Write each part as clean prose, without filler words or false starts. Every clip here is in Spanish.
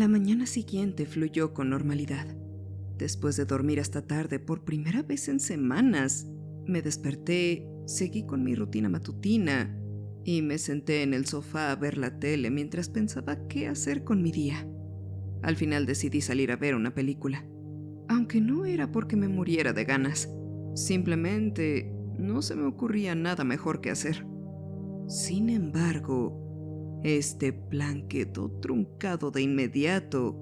La mañana siguiente fluyó con normalidad. Después de dormir hasta tarde por primera vez en semanas, me desperté, seguí con mi rutina matutina y me senté en el sofá a ver la tele mientras pensaba qué hacer con mi día. Al final decidí salir a ver una película, aunque no era porque me muriera de ganas. Simplemente no se me ocurría nada mejor que hacer. Sin embargo, este plan quedó truncado de inmediato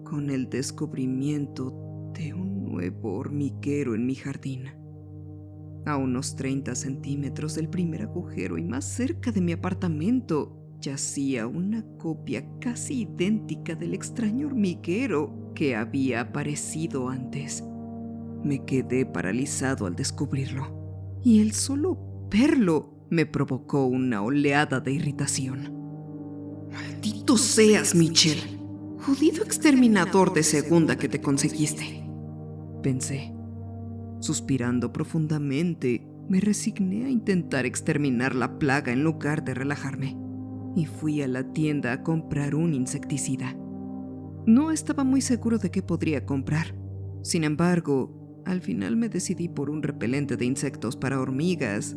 con el descubrimiento de un nuevo hormiguero en mi jardín. A unos 30 centímetros del primer agujero y más cerca de mi apartamento, yacía una copia casi idéntica del extraño hormiguero que había aparecido antes. Me quedé paralizado al descubrirlo, y el solo verlo me provocó una oleada de irritación. «Maldito seas, Mitchell. Jodido exterminador de segunda que te conseguiste», pensé. Suspirando profundamente, me resigné a intentar exterminar la plaga en lugar de relajarme, y fui a la tienda a comprar un insecticida. No estaba muy seguro de qué podría comprar. Sin embargo, al final me decidí por un repelente de insectos para hormigas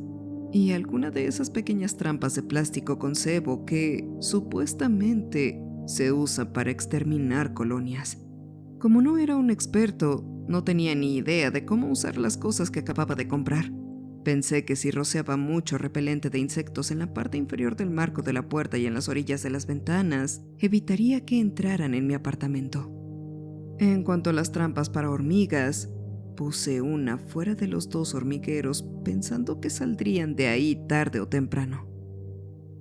y alguna de esas pequeñas trampas de plástico con cebo que, supuestamente, se usa para exterminar colonias. Como no era un experto, no tenía ni idea de cómo usar las cosas que acababa de comprar. Pensé que si rociaba mucho repelente de insectos en la parte inferior del marco de la puerta y en las orillas de las ventanas, evitaría que entraran en mi apartamento. En cuanto a las trampas para hormigas, puse una fuera de los dos hormigueros pensando que saldrían de ahí tarde o temprano.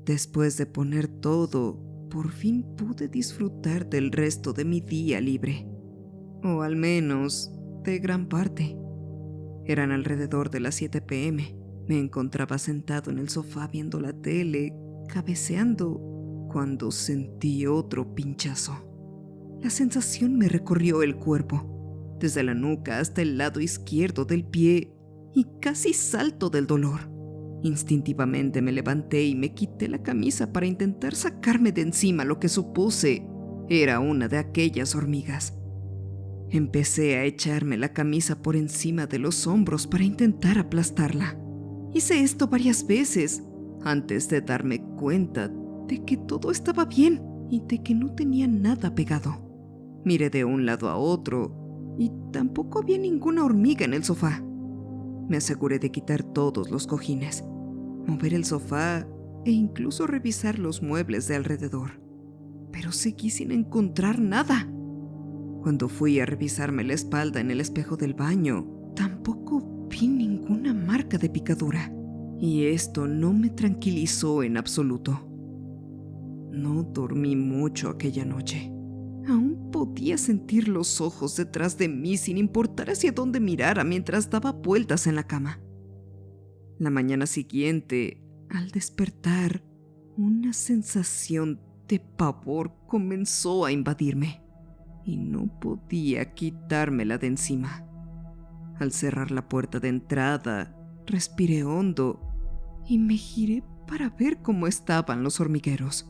Después de poner todo, por fin pude disfrutar del resto de mi día libre. O al menos, de gran parte. Eran alrededor de las 7 p.m. Me encontraba sentado en el sofá viendo la tele, cabeceando, cuando sentí otro pinchazo. La sensación me recorrió el cuerpo, desde la nuca hasta el lado izquierdo del pie, y casi salto del dolor. Instintivamente me levanté y me quité la camisa para intentar sacarme de encima lo que supuse era una de aquellas hormigas. Empecé a echarme la camisa por encima de los hombros para intentar aplastarla. Hice esto varias veces antes de darme cuenta de que todo estaba bien y de que no tenía nada pegado. Miré de un lado a otro y tampoco había ninguna hormiga en el sofá. Me aseguré de quitar todos los cojines, mover el sofá e incluso revisar los muebles de alrededor. Pero seguí sin encontrar nada. Cuando fui a revisarme la espalda en el espejo del baño, tampoco vi ninguna marca de picadura. Y esto no me tranquilizó en absoluto. No dormí mucho aquella noche. Aún podía sentir los ojos detrás de mí sin importar hacia dónde mirara mientras daba vueltas en la cama. La mañana siguiente, al despertar, una sensación de pavor comenzó a invadirme y no podía quitármela de encima. Al cerrar la puerta de entrada, respiré hondo y me giré para ver cómo estaban los hormigueros.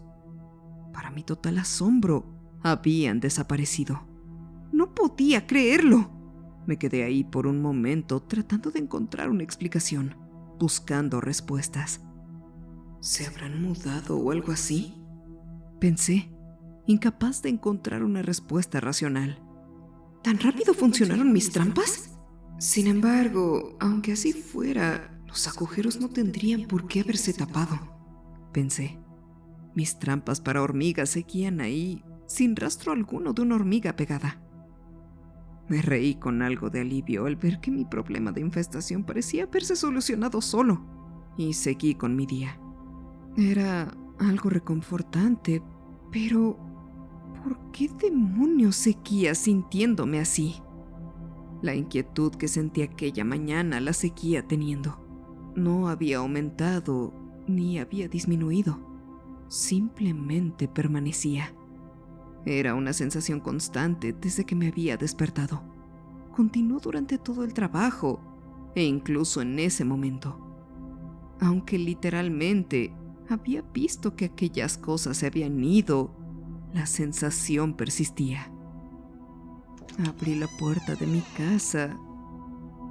Para mi total asombro, habían desaparecido. No podía creerlo. Me quedé ahí por un momento tratando de encontrar una explicación, buscando respuestas. ¿Se habrán mudado o algo así?, pensé, incapaz de encontrar una respuesta racional. ¿Tan rápido funcionaron mis trampas? Sin embargo, aunque así fuera, los agujeros no tendrían por qué haberse tapado, pensé. Mis trampas para hormigas seguían ahí, sin rastro alguno de una hormiga pegada. Me reí con algo de alivio al ver que mi problema de infestación parecía haberse solucionado solo, y seguí con mi día. Era algo reconfortante, pero ¿por qué demonios seguía sintiéndome así? La inquietud que sentí aquella mañana la seguía teniendo. No había aumentado ni había disminuido. Simplemente permanecía. Era una sensación constante desde que me había despertado. Continuó durante todo el trabajo e incluso en ese momento. Aunque literalmente había visto que aquellas cosas se habían ido, La sensación persistía. Abrí la puerta de mi casa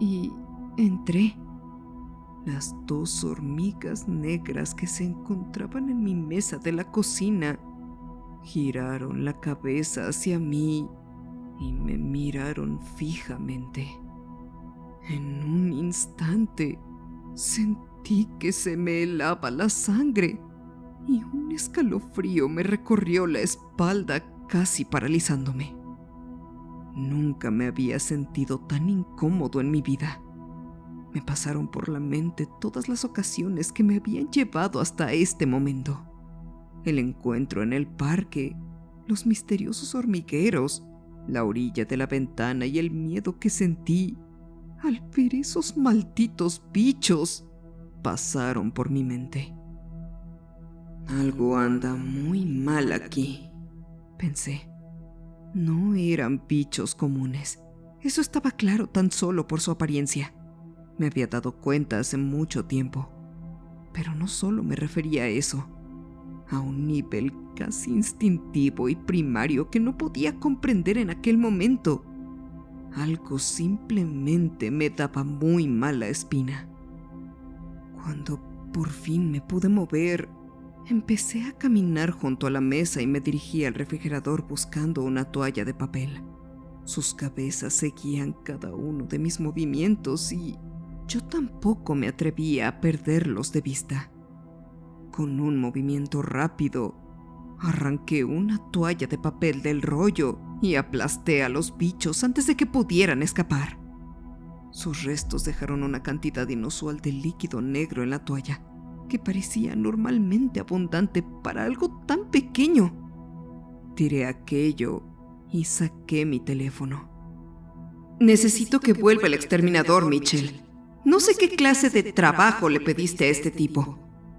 y entré. Las 2 hormigas negras que se encontraban en mi mesa de la cocina giraron la cabeza hacia mí y me miraron fijamente. En un instante sentí que se me helaba la sangre y un escalofrío me recorrió la espalda, casi paralizándome. Nunca me había sentido tan incómodo en mi vida. Me pasaron por la mente todas las ocasiones que me habían llevado hasta este momento. El encuentro en el parque, los misteriosos hormigueros, la orilla de la ventana y el miedo que sentí al ver esos malditos bichos pasaron por mi mente. Algo anda muy mal aquí, pensé. No eran bichos comunes. Eso estaba claro tan solo por su apariencia. Me había dado cuenta hace mucho tiempo. Pero no solo me refería a eso. A un nivel casi instintivo y primario que no podía comprender en aquel momento. Algo simplemente me daba muy mala espina. Cuando por fin me pude mover, empecé a caminar junto a la mesa y me dirigí al refrigerador buscando una toalla de papel. Sus cabezas seguían cada uno de mis movimientos y yo tampoco me atrevía a perderlos de vista. Con un movimiento rápido, arranqué una toalla de papel del rollo y aplasté a los bichos antes de que pudieran escapar. Sus restos dejaron una cantidad inusual de líquido negro en la toalla, que parecía anormalmente abundante para algo tan pequeño. Tiré aquello y saqué mi teléfono. Necesito que vuelva el exterminador, Mitchell. No sé qué clase de trabajo le pediste a este tipo,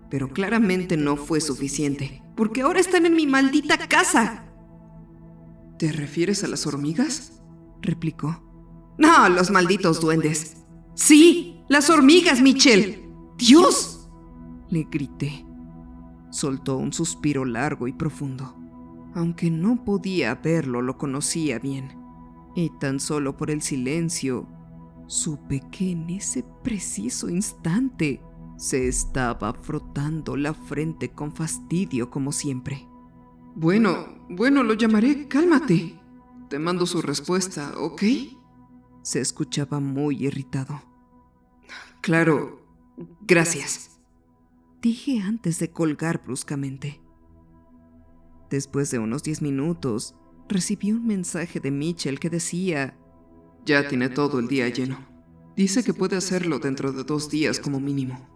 pero claramente no fue suficiente, porque ahora están en mi maldita casa. ¿Te refieres a las hormigas?, replicó. No, los malditos duendes. Sí, las hormigas, Mitchell. ¡Dios!, le grité. Soltó un suspiro largo y profundo. Aunque no podía verlo, lo conocía bien. Y tan solo por el silencio, supe que en ese preciso instante se estaba frotando la frente con fastidio como siempre. Bueno, lo llamaré, cálmate. Te mando su respuesta, ¿ok? Se escuchaba muy irritado. Claro, gracias, dije antes de colgar bruscamente. Después de unos 10 minutos, recibí un mensaje de Mitchell que decía: ya tiene todo el día lleno. Dice que puede hacerlo dentro de 2 días como mínimo.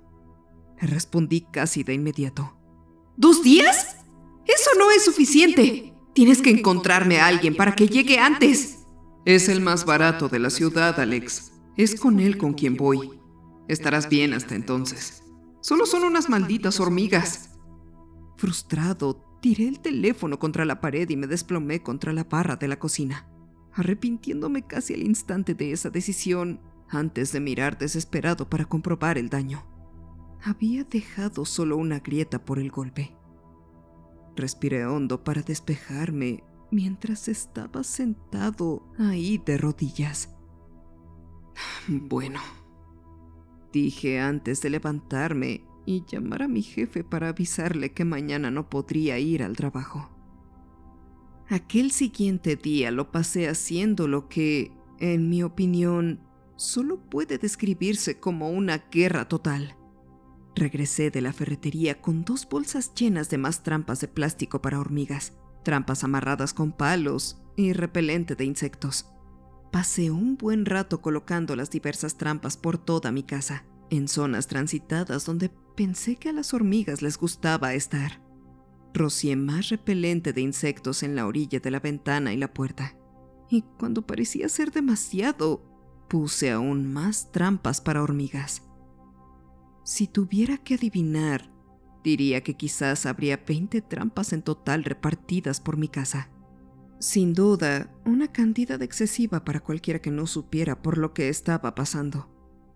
Le respondí casi de inmediato. ¿2 días? Eso no es suficiente. Tienes que encontrarme a alguien para que llegue antes. Es el más barato de la ciudad, Alex. Es con él con quien voy. Estarás bien hasta entonces. Solo son unas malditas hormigas. Frustrado, tiré el teléfono contra la pared y me desplomé contra la barra de la cocina, arrepintiéndome casi al instante de esa decisión antes de mirar desesperado para comprobar el daño. Había dejado solo una grieta por el golpe. Respiré hondo para despejarme mientras estaba sentado ahí de rodillas. Bueno, dije antes de levantarme y llamar a mi jefe para avisarle que mañana no podría ir al trabajo. Aquel siguiente día lo pasé haciendo lo que, en mi opinión, solo puede describirse como una guerra total. Regresé de la ferretería con 2 bolsas llenas de más trampas de plástico para hormigas, trampas amarradas con palos y repelente de insectos. Pasé un buen rato colocando las diversas trampas por toda mi casa, en zonas transitadas donde pensé que a las hormigas les gustaba estar. Rocié más repelente de insectos en la orilla de la ventana y la puerta, y cuando parecía ser demasiado, puse aún más trampas para hormigas. Si tuviera que adivinar, diría que quizás habría 20 trampas en total repartidas por mi casa. Sin duda, una cantidad excesiva para cualquiera que no supiera por lo que estaba pasando,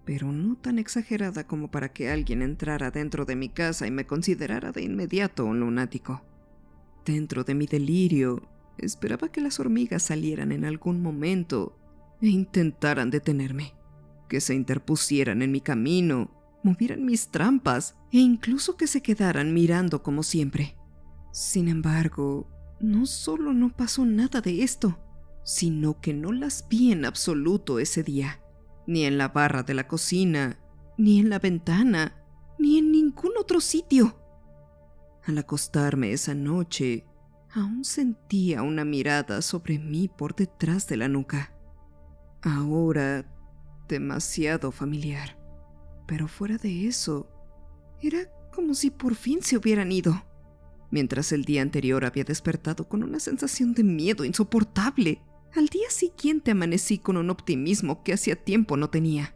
pero no tan exagerada como para que alguien entrara dentro de mi casa y me considerara de inmediato un lunático. Dentro de mi delirio, esperaba que las hormigas salieran en algún momento e intentaran detenerme, que se interpusieran en mi camino, movieran mis trampas e incluso que se quedaran mirando como siempre. Sin embargo, no solo no pasó nada de esto, sino que no las vi en absoluto ese día, ni en la barra de la cocina, ni en la ventana, ni en ningún otro sitio. Al acostarme esa noche, aún sentía una mirada sobre mí por detrás de la nuca. Ahora, demasiado familiar. Pero fuera de eso, era como si por fin se hubieran ido. Mientras el día anterior había despertado con una sensación de miedo insoportable, al día siguiente amanecí con un optimismo que hacía tiempo no tenía.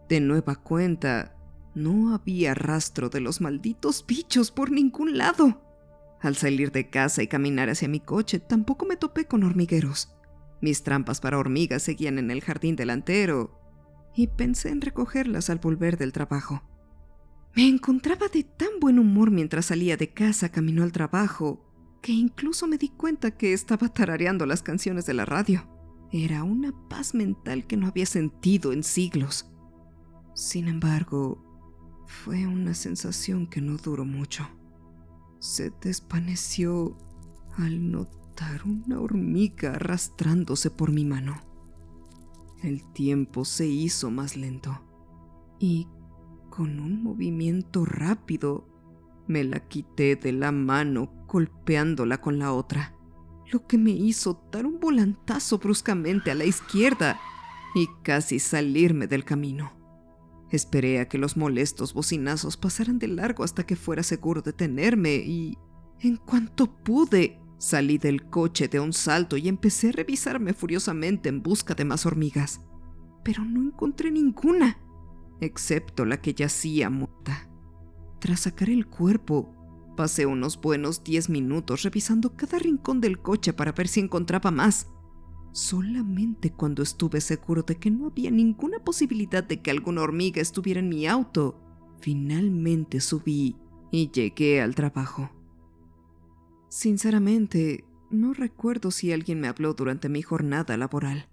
De nueva cuenta, no había rastro de los malditos bichos por ningún lado. Al salir de casa y caminar hacia mi coche, tampoco me topé con hormigueros. Mis trampas para hormigas seguían en el jardín delantero, y pensé en recogerlas al volver del trabajo. Me encontraba de tan buen humor mientras salía de casa camino al trabajo, que incluso me di cuenta que estaba tarareando las canciones de la radio. Era una paz mental que no había sentido en siglos. Sin embargo, fue una sensación que no duró mucho. Se desvaneció al notar una hormiga arrastrándose por mi mano. El tiempo se hizo más lento y, con un movimiento rápido, me la quité de la mano golpeándola con la otra, lo que me hizo dar un volantazo bruscamente a la izquierda y casi salirme del camino. Esperé a que los molestos bocinazos pasaran de largo hasta que fuera seguro detenerme y, en cuanto pude, salí del coche de un salto y empecé a revisarme furiosamente en busca de más hormigas. Pero no encontré ninguna, excepto la que yacía muerta. Tras sacar el cuerpo, pasé unos buenos 10 minutos revisando cada rincón del coche para ver si encontraba más. Solamente cuando estuve seguro de que no había ninguna posibilidad de que alguna hormiga estuviera en mi auto, finalmente subí y llegué al trabajo. Sinceramente, no recuerdo si alguien me habló durante mi jornada laboral,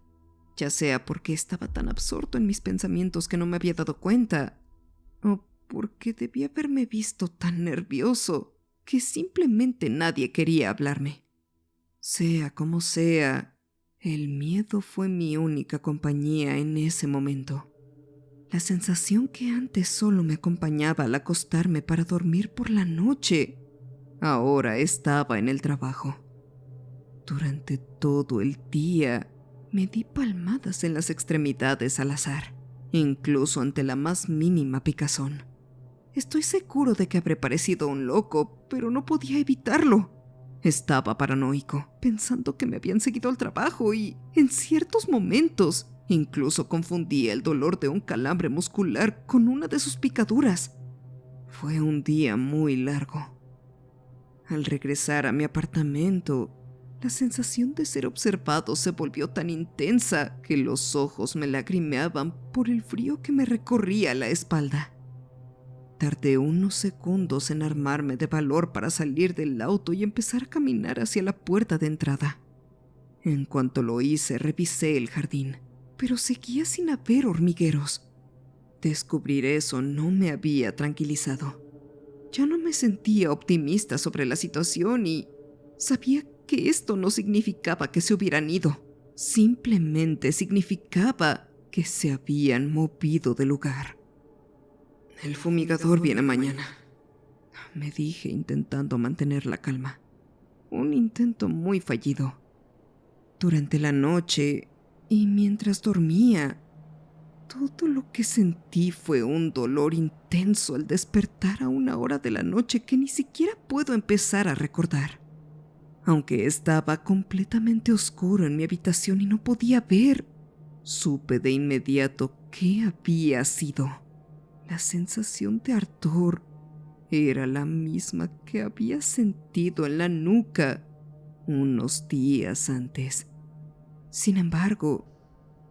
ya sea porque estaba tan absorto en mis pensamientos que no me había dado cuenta, o porque debía haberme visto tan nervioso que simplemente nadie quería hablarme. Sea como sea, el miedo fue mi única compañía en ese momento. La sensación que antes solo me acompañaba al acostarme para dormir por la noche, ahora estaba en el trabajo. Durante todo el día, me di palmadas en las extremidades al azar, incluso ante la más mínima picazón. Estoy seguro de que habré parecido un loco, pero no podía evitarlo. Estaba paranoico, pensando que me habían seguido al trabajo y, en ciertos momentos, incluso confundía el dolor de un calambre muscular con una de sus picaduras. Fue un día muy largo. Al regresar a mi apartamento, la sensación de ser observado se volvió tan intensa que los ojos me lagrimeaban por el frío que me recorría la espalda. Tardé unos segundos en armarme de valor para salir del auto y empezar a caminar hacia la puerta de entrada. En cuanto lo hice, revisé el jardín, pero seguía sin haber hormigueros. Descubrir eso no me había tranquilizado. Ya no me sentía optimista sobre la situación y sabía que esto no significaba que se hubieran ido. Simplemente significaba que se habían movido de lugar. El fumigador viene mañana, me dije intentando mantener la calma. Un intento muy fallido. Durante la noche y mientras dormía, todo lo que sentí fue un dolor intenso al despertar a una hora de la noche que ni siquiera puedo empezar a recordar. Aunque estaba completamente oscuro en mi habitación y no podía ver, supe de inmediato qué había sido. La sensación de ardor era la misma que había sentido en la nuca unos días antes. Sin embargo,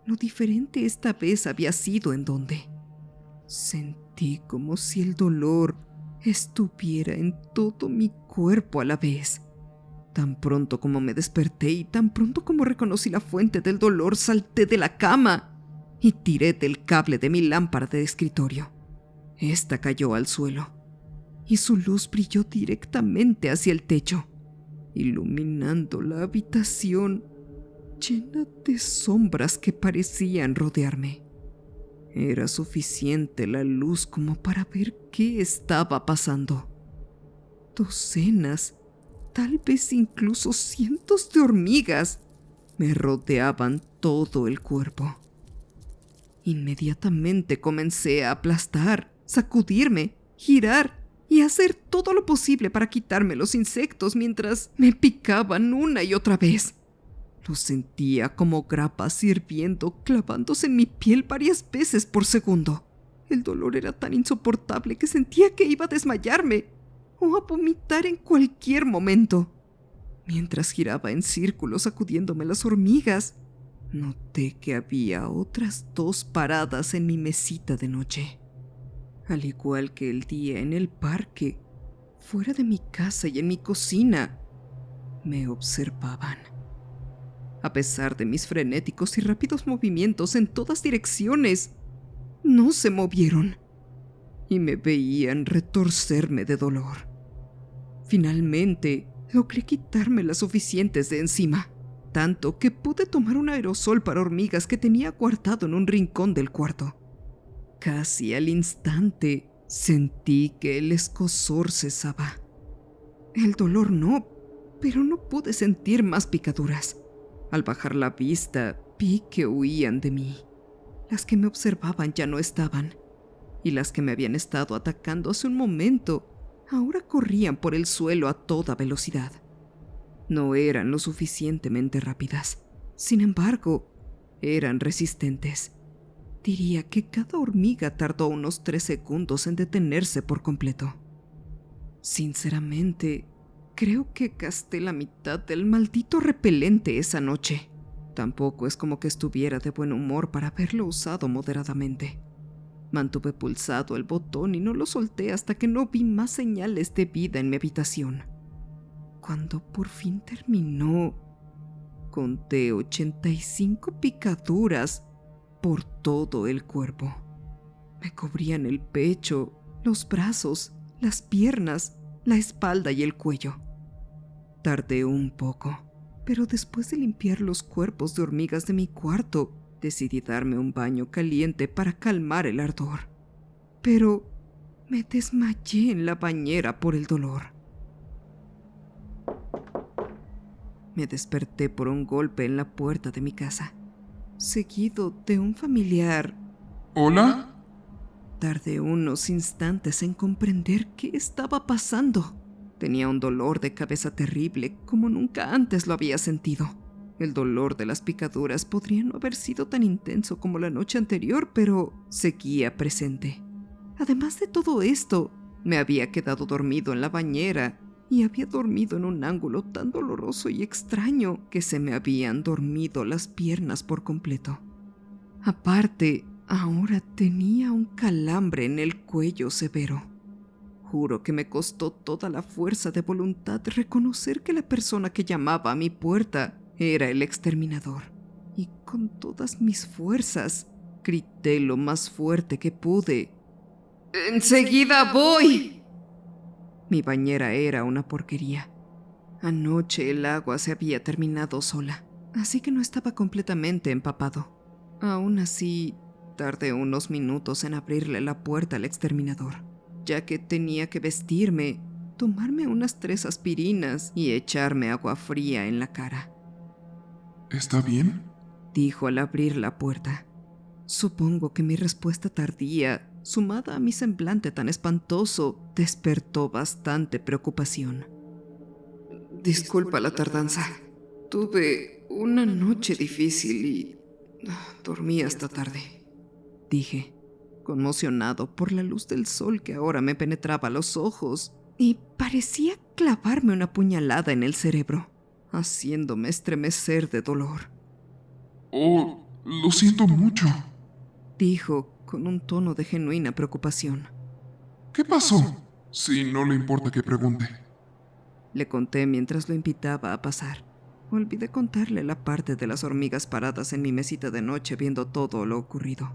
lo diferente esta vez había sido en dónde. Sentí como si el dolor estuviera en todo mi cuerpo a la vez. Tan pronto como me desperté y tan pronto como reconocí la fuente del dolor, salté de la cama y tiré del cable de mi lámpara de escritorio. Esta cayó al suelo y su luz brilló directamente hacia el techo, iluminando la habitación llena de sombras que parecían rodearme. Era suficiente la luz como para ver qué estaba pasando. Docenas, tal vez incluso cientos de hormigas me rodeaban todo el cuerpo. Inmediatamente comencé a aplastar, sacudirme, girar y hacer todo lo posible para quitarme los insectos mientras me picaban una y otra vez. Los sentía como grapas hirviendo, clavándose en mi piel varias veces por segundo. El dolor era tan insoportable que sentía que iba a desmayarme o a vomitar en cualquier momento. Mientras giraba en círculos sacudiéndome las hormigas, noté que había otras 2 paradas en mi mesita de noche. Al igual que el día en el parque, fuera de mi casa y en mi cocina, me observaban. A pesar de mis frenéticos y rápidos movimientos en todas direcciones, no se movieron y me veían retorcerme de dolor. Finalmente, logré quitarme las suficientes de encima, tanto que pude tomar un aerosol para hormigas que tenía guardado en un rincón del cuarto. Casi al instante, sentí que el escozor cesaba. El dolor no, pero no pude sentir más picaduras. Al bajar la vista, vi que huían de mí. Las que me observaban ya no estaban, y las que me habían estado atacando hace un momento ahora corrían por el suelo a toda velocidad. No eran lo suficientemente rápidas. Sin embargo, eran resistentes. Diría que cada hormiga tardó unos 3 segundos en detenerse por completo. Sinceramente, creo que gasté la mitad del maldito repelente esa noche. Tampoco es como que estuviera de buen humor para haberlo usado moderadamente. Mantuve pulsado el botón y no lo solté hasta que no vi más señales de vida en mi habitación. Cuando por fin terminó, conté 85 picaduras por todo el cuerpo. Me cubrían el pecho, los brazos, las piernas, la espalda y el cuello. Tardé un poco, pero después de limpiar los cuerpos de hormigas de mi cuarto, decidí darme un baño caliente para calmar el ardor. Pero me desmayé en la bañera por el dolor. Me desperté por un golpe en la puerta de mi casa, seguido de un familiar. ¿Hola? Tardé unos instantes en comprender qué estaba pasando. Tenía un dolor de cabeza terrible como nunca antes lo había sentido. El dolor de las picaduras podría no haber sido tan intenso como la noche anterior, pero seguía presente. Además de todo esto, me había quedado dormido en la bañera y había dormido en un ángulo tan doloroso y extraño que se me habían dormido las piernas por completo. Aparte, ahora tenía un calambre en el cuello severo. Juro que me costó toda la fuerza de voluntad reconocer que la persona que llamaba a mi puerta era el exterminador. Y con todas mis fuerzas, grité lo más fuerte que pude. ¡Enseguida voy! Mi bañera era una porquería. Anoche el agua se había terminado sola, así que no estaba completamente empapado. Aún así, tardé unos minutos en abrirle la puerta al exterminador, ya que tenía que vestirme, tomarme unas 3 aspirinas y echarme agua fría en la cara. ¿Está bien? Dijo al abrir la puerta. Supongo que mi respuesta tardía, sumada a mi semblante tan espantoso, despertó bastante preocupación. Disculpa la tardanza. Tuve una noche difícil y dormí hasta tarde, dije, conmocionado por la luz del sol que ahora me penetraba los ojos y parecía clavarme una puñalada en el cerebro, haciéndome estremecer de dolor. Oh, lo siento mucho. Dijo con un tono de genuina preocupación. ¿Qué pasó? Si no le importa que pregunte. Le conté mientras lo invitaba a pasar. Olvidé contarle la parte de las hormigas paradas en mi mesita de noche viendo todo lo ocurrido.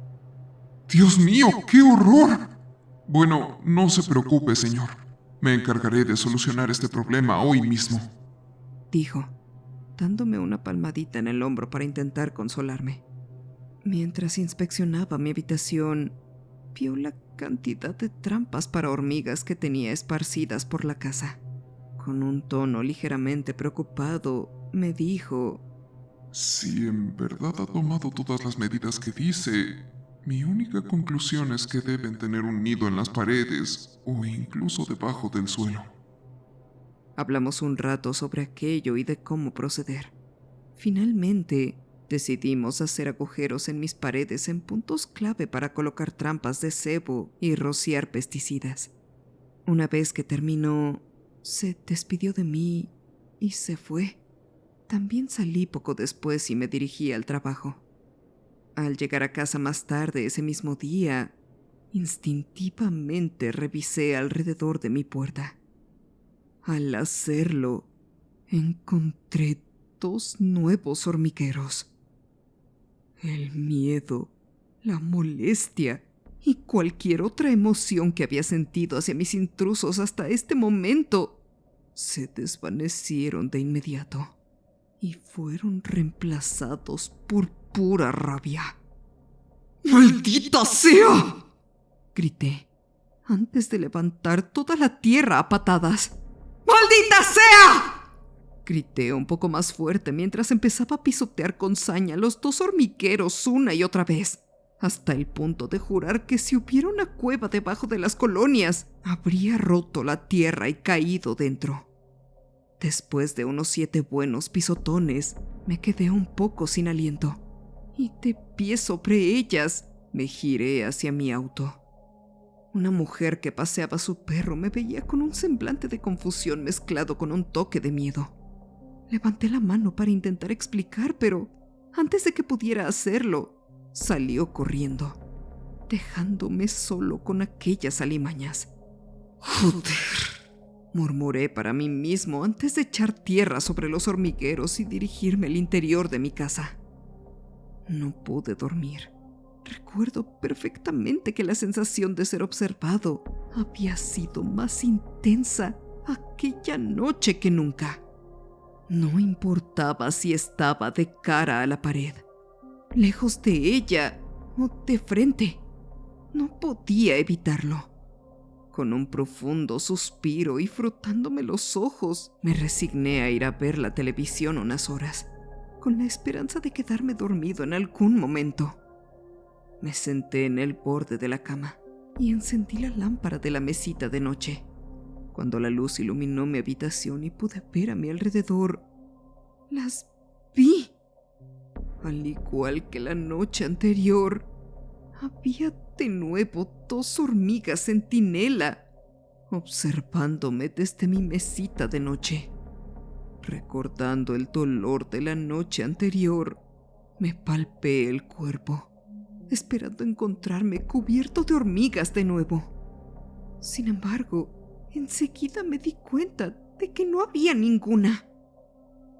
¡Dios mío, qué horror! Bueno, no se preocupe, señor. Me encargaré de solucionar este problema hoy mismo, dijo, dándome una palmadita en el hombro para intentar consolarme. Mientras inspeccionaba mi habitación, vio la cantidad de trampas para hormigas que tenía esparcidas por la casa. Con un tono ligeramente preocupado, me dijo: si en verdad ha tomado todas las medidas que dice, mi única conclusión es que deben tener un nido en las paredes o incluso debajo del suelo. Hablamos un rato sobre aquello y de cómo proceder. Finalmente, decidimos hacer agujeros en mis paredes en puntos clave para colocar trampas de cebo y rociar pesticidas. Una vez que terminó, se despidió de mí y se fue. También salí poco después y me dirigí al trabajo. Al llegar a casa más tarde ese mismo día, instintivamente revisé alrededor de mi puerta. Al hacerlo, encontré 2 nuevos hormigueros. El miedo, la molestia y cualquier otra emoción que había sentido hacia mis intrusos hasta este momento se desvanecieron de inmediato y fueron reemplazados por pura rabia. ¡Maldita sea!, grité, antes de levantar toda la tierra a patadas. ¡Maldita sea!, grité un poco más fuerte mientras empezaba a pisotear con saña los 2 hormigueros una y otra vez, hasta el punto de jurar que si hubiera una cueva debajo de las colonias, habría roto la tierra y caído dentro. Después de unos 7 buenos pisotones, me quedé un poco sin aliento, y de pie sobre ellas me giré hacia mi auto. Una mujer que paseaba a su perro me veía con un semblante de confusión mezclado con un toque de miedo. Levanté la mano para intentar explicar, pero antes de que pudiera hacerlo, salió corriendo, dejándome solo con aquellas alimañas. ¡Joder!, murmuré para mí mismo antes de echar tierra sobre los hormigueros y dirigirme al interior de mi casa. No pude dormir. Recuerdo perfectamente que la sensación de ser observado había sido más intensa aquella noche que nunca. No importaba si estaba de cara a la pared, lejos de ella o de frente. No podía evitarlo. Con un profundo suspiro y frotándome los ojos, me resigné a ir a ver la televisión unas horas, con la esperanza de quedarme dormido en algún momento. Me senté en el borde de la cama y encendí la lámpara de la mesita de noche. Cuando la luz iluminó mi habitación y pude ver a mi alrededor, las vi. Al igual que la noche anterior, había de nuevo 2 hormigas centinela observándome desde mi mesita de noche. Recordando el dolor de la noche anterior, me palpé el cuerpo, esperando encontrarme cubierto de hormigas de nuevo. Sin embargo, enseguida me di cuenta de que no había ninguna.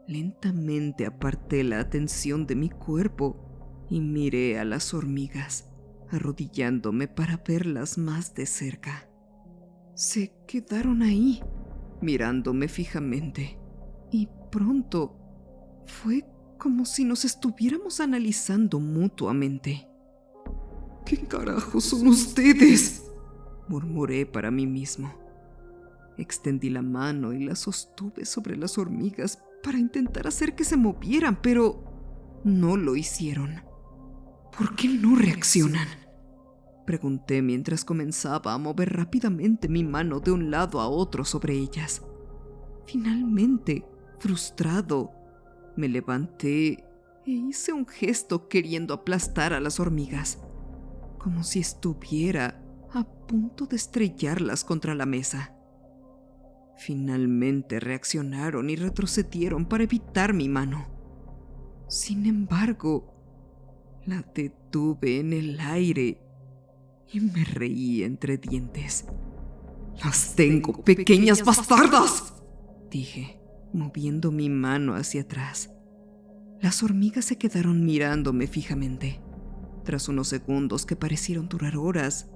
Lentamente aparté la atención de mi cuerpo y miré a las hormigas, arrodillándome para verlas más de cerca. Se quedaron ahí, mirándome fijamente, y pronto fue como si nos estuviéramos analizando mutuamente. ¿Qué carajos son ustedes?, murmuré para mí mismo. Extendí la mano y la sostuve sobre las hormigas para intentar hacer que se movieran, pero no lo hicieron. ¿Por qué no reaccionan?, pregunté mientras comenzaba a mover rápidamente mi mano de un lado a otro sobre ellas. Finalmente, frustrado, me levanté e hice un gesto queriendo aplastar a las hormigas, como si estuviera a punto de estrellarlas contra la mesa. Finalmente reaccionaron y retrocedieron para evitar mi mano. Sin embargo, la detuve en el aire y me reí entre dientes. ¡Las tengo, pequeñas bastardas!, dije, moviendo mi mano hacia atrás. Las hormigas se quedaron mirándome fijamente. Tras unos segundos que parecieron durar horas,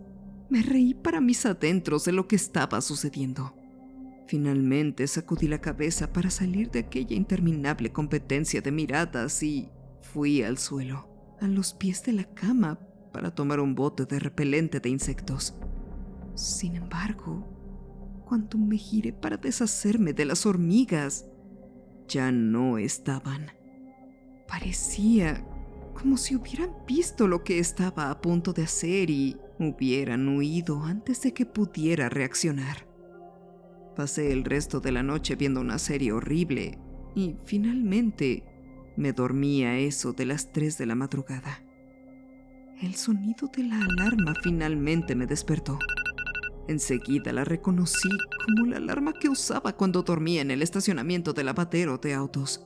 me reí para mis adentros de lo que estaba sucediendo. Finalmente sacudí la cabeza para salir de aquella interminable competencia de miradas y fui al suelo, a los pies de la cama, para tomar un bote de repelente de insectos. Sin embargo, cuando me giré para deshacerme de las hormigas, ya no estaban. Parecía como si hubieran visto lo que estaba a punto de hacer y hubieran huido antes de que pudiera reaccionar. Pasé el resto de la noche viendo una serie horrible y finalmente me dormí a eso de las 3 de la madrugada. El sonido de la alarma finalmente me despertó. Enseguida la reconocí como la alarma que usaba cuando dormía en el estacionamiento del lavadero de autos.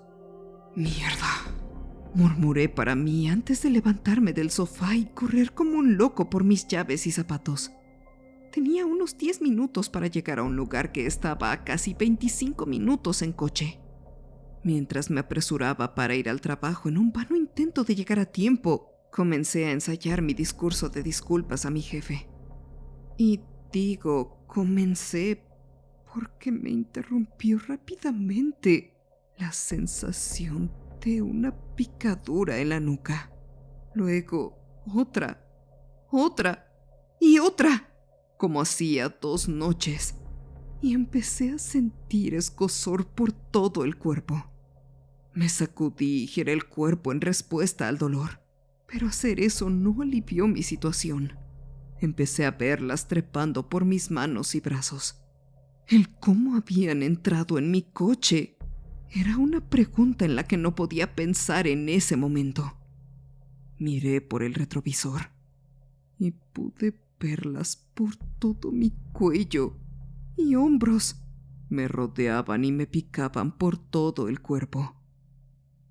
«¡Mierda!», murmuré para mí antes de levantarme del sofá y correr como un loco por mis llaves y zapatos. Tenía unos 10 minutos para llegar a un lugar que estaba a casi 25 minutos en coche. Mientras me apresuraba para ir al trabajo en un vano intento de llegar a tiempo, comencé a ensayar mi discurso de disculpas a mi jefe. Y digo, comencé porque me interrumpió rápidamente la sensación de una picadura en la nuca. Luego, otra y otra, como hacía 2 noches, y empecé a sentir escozor por todo el cuerpo. Me sacudí y giré el cuerpo en respuesta al dolor, pero hacer eso no alivió mi situación. Empecé a verlas trepando por mis manos y brazos. El cómo habían entrado en mi coche era una pregunta en la que no podía pensar en ese momento. Miré por el retrovisor y pude verlas por todo mi cuello y hombros. Me rodeaban y me picaban por todo el cuerpo.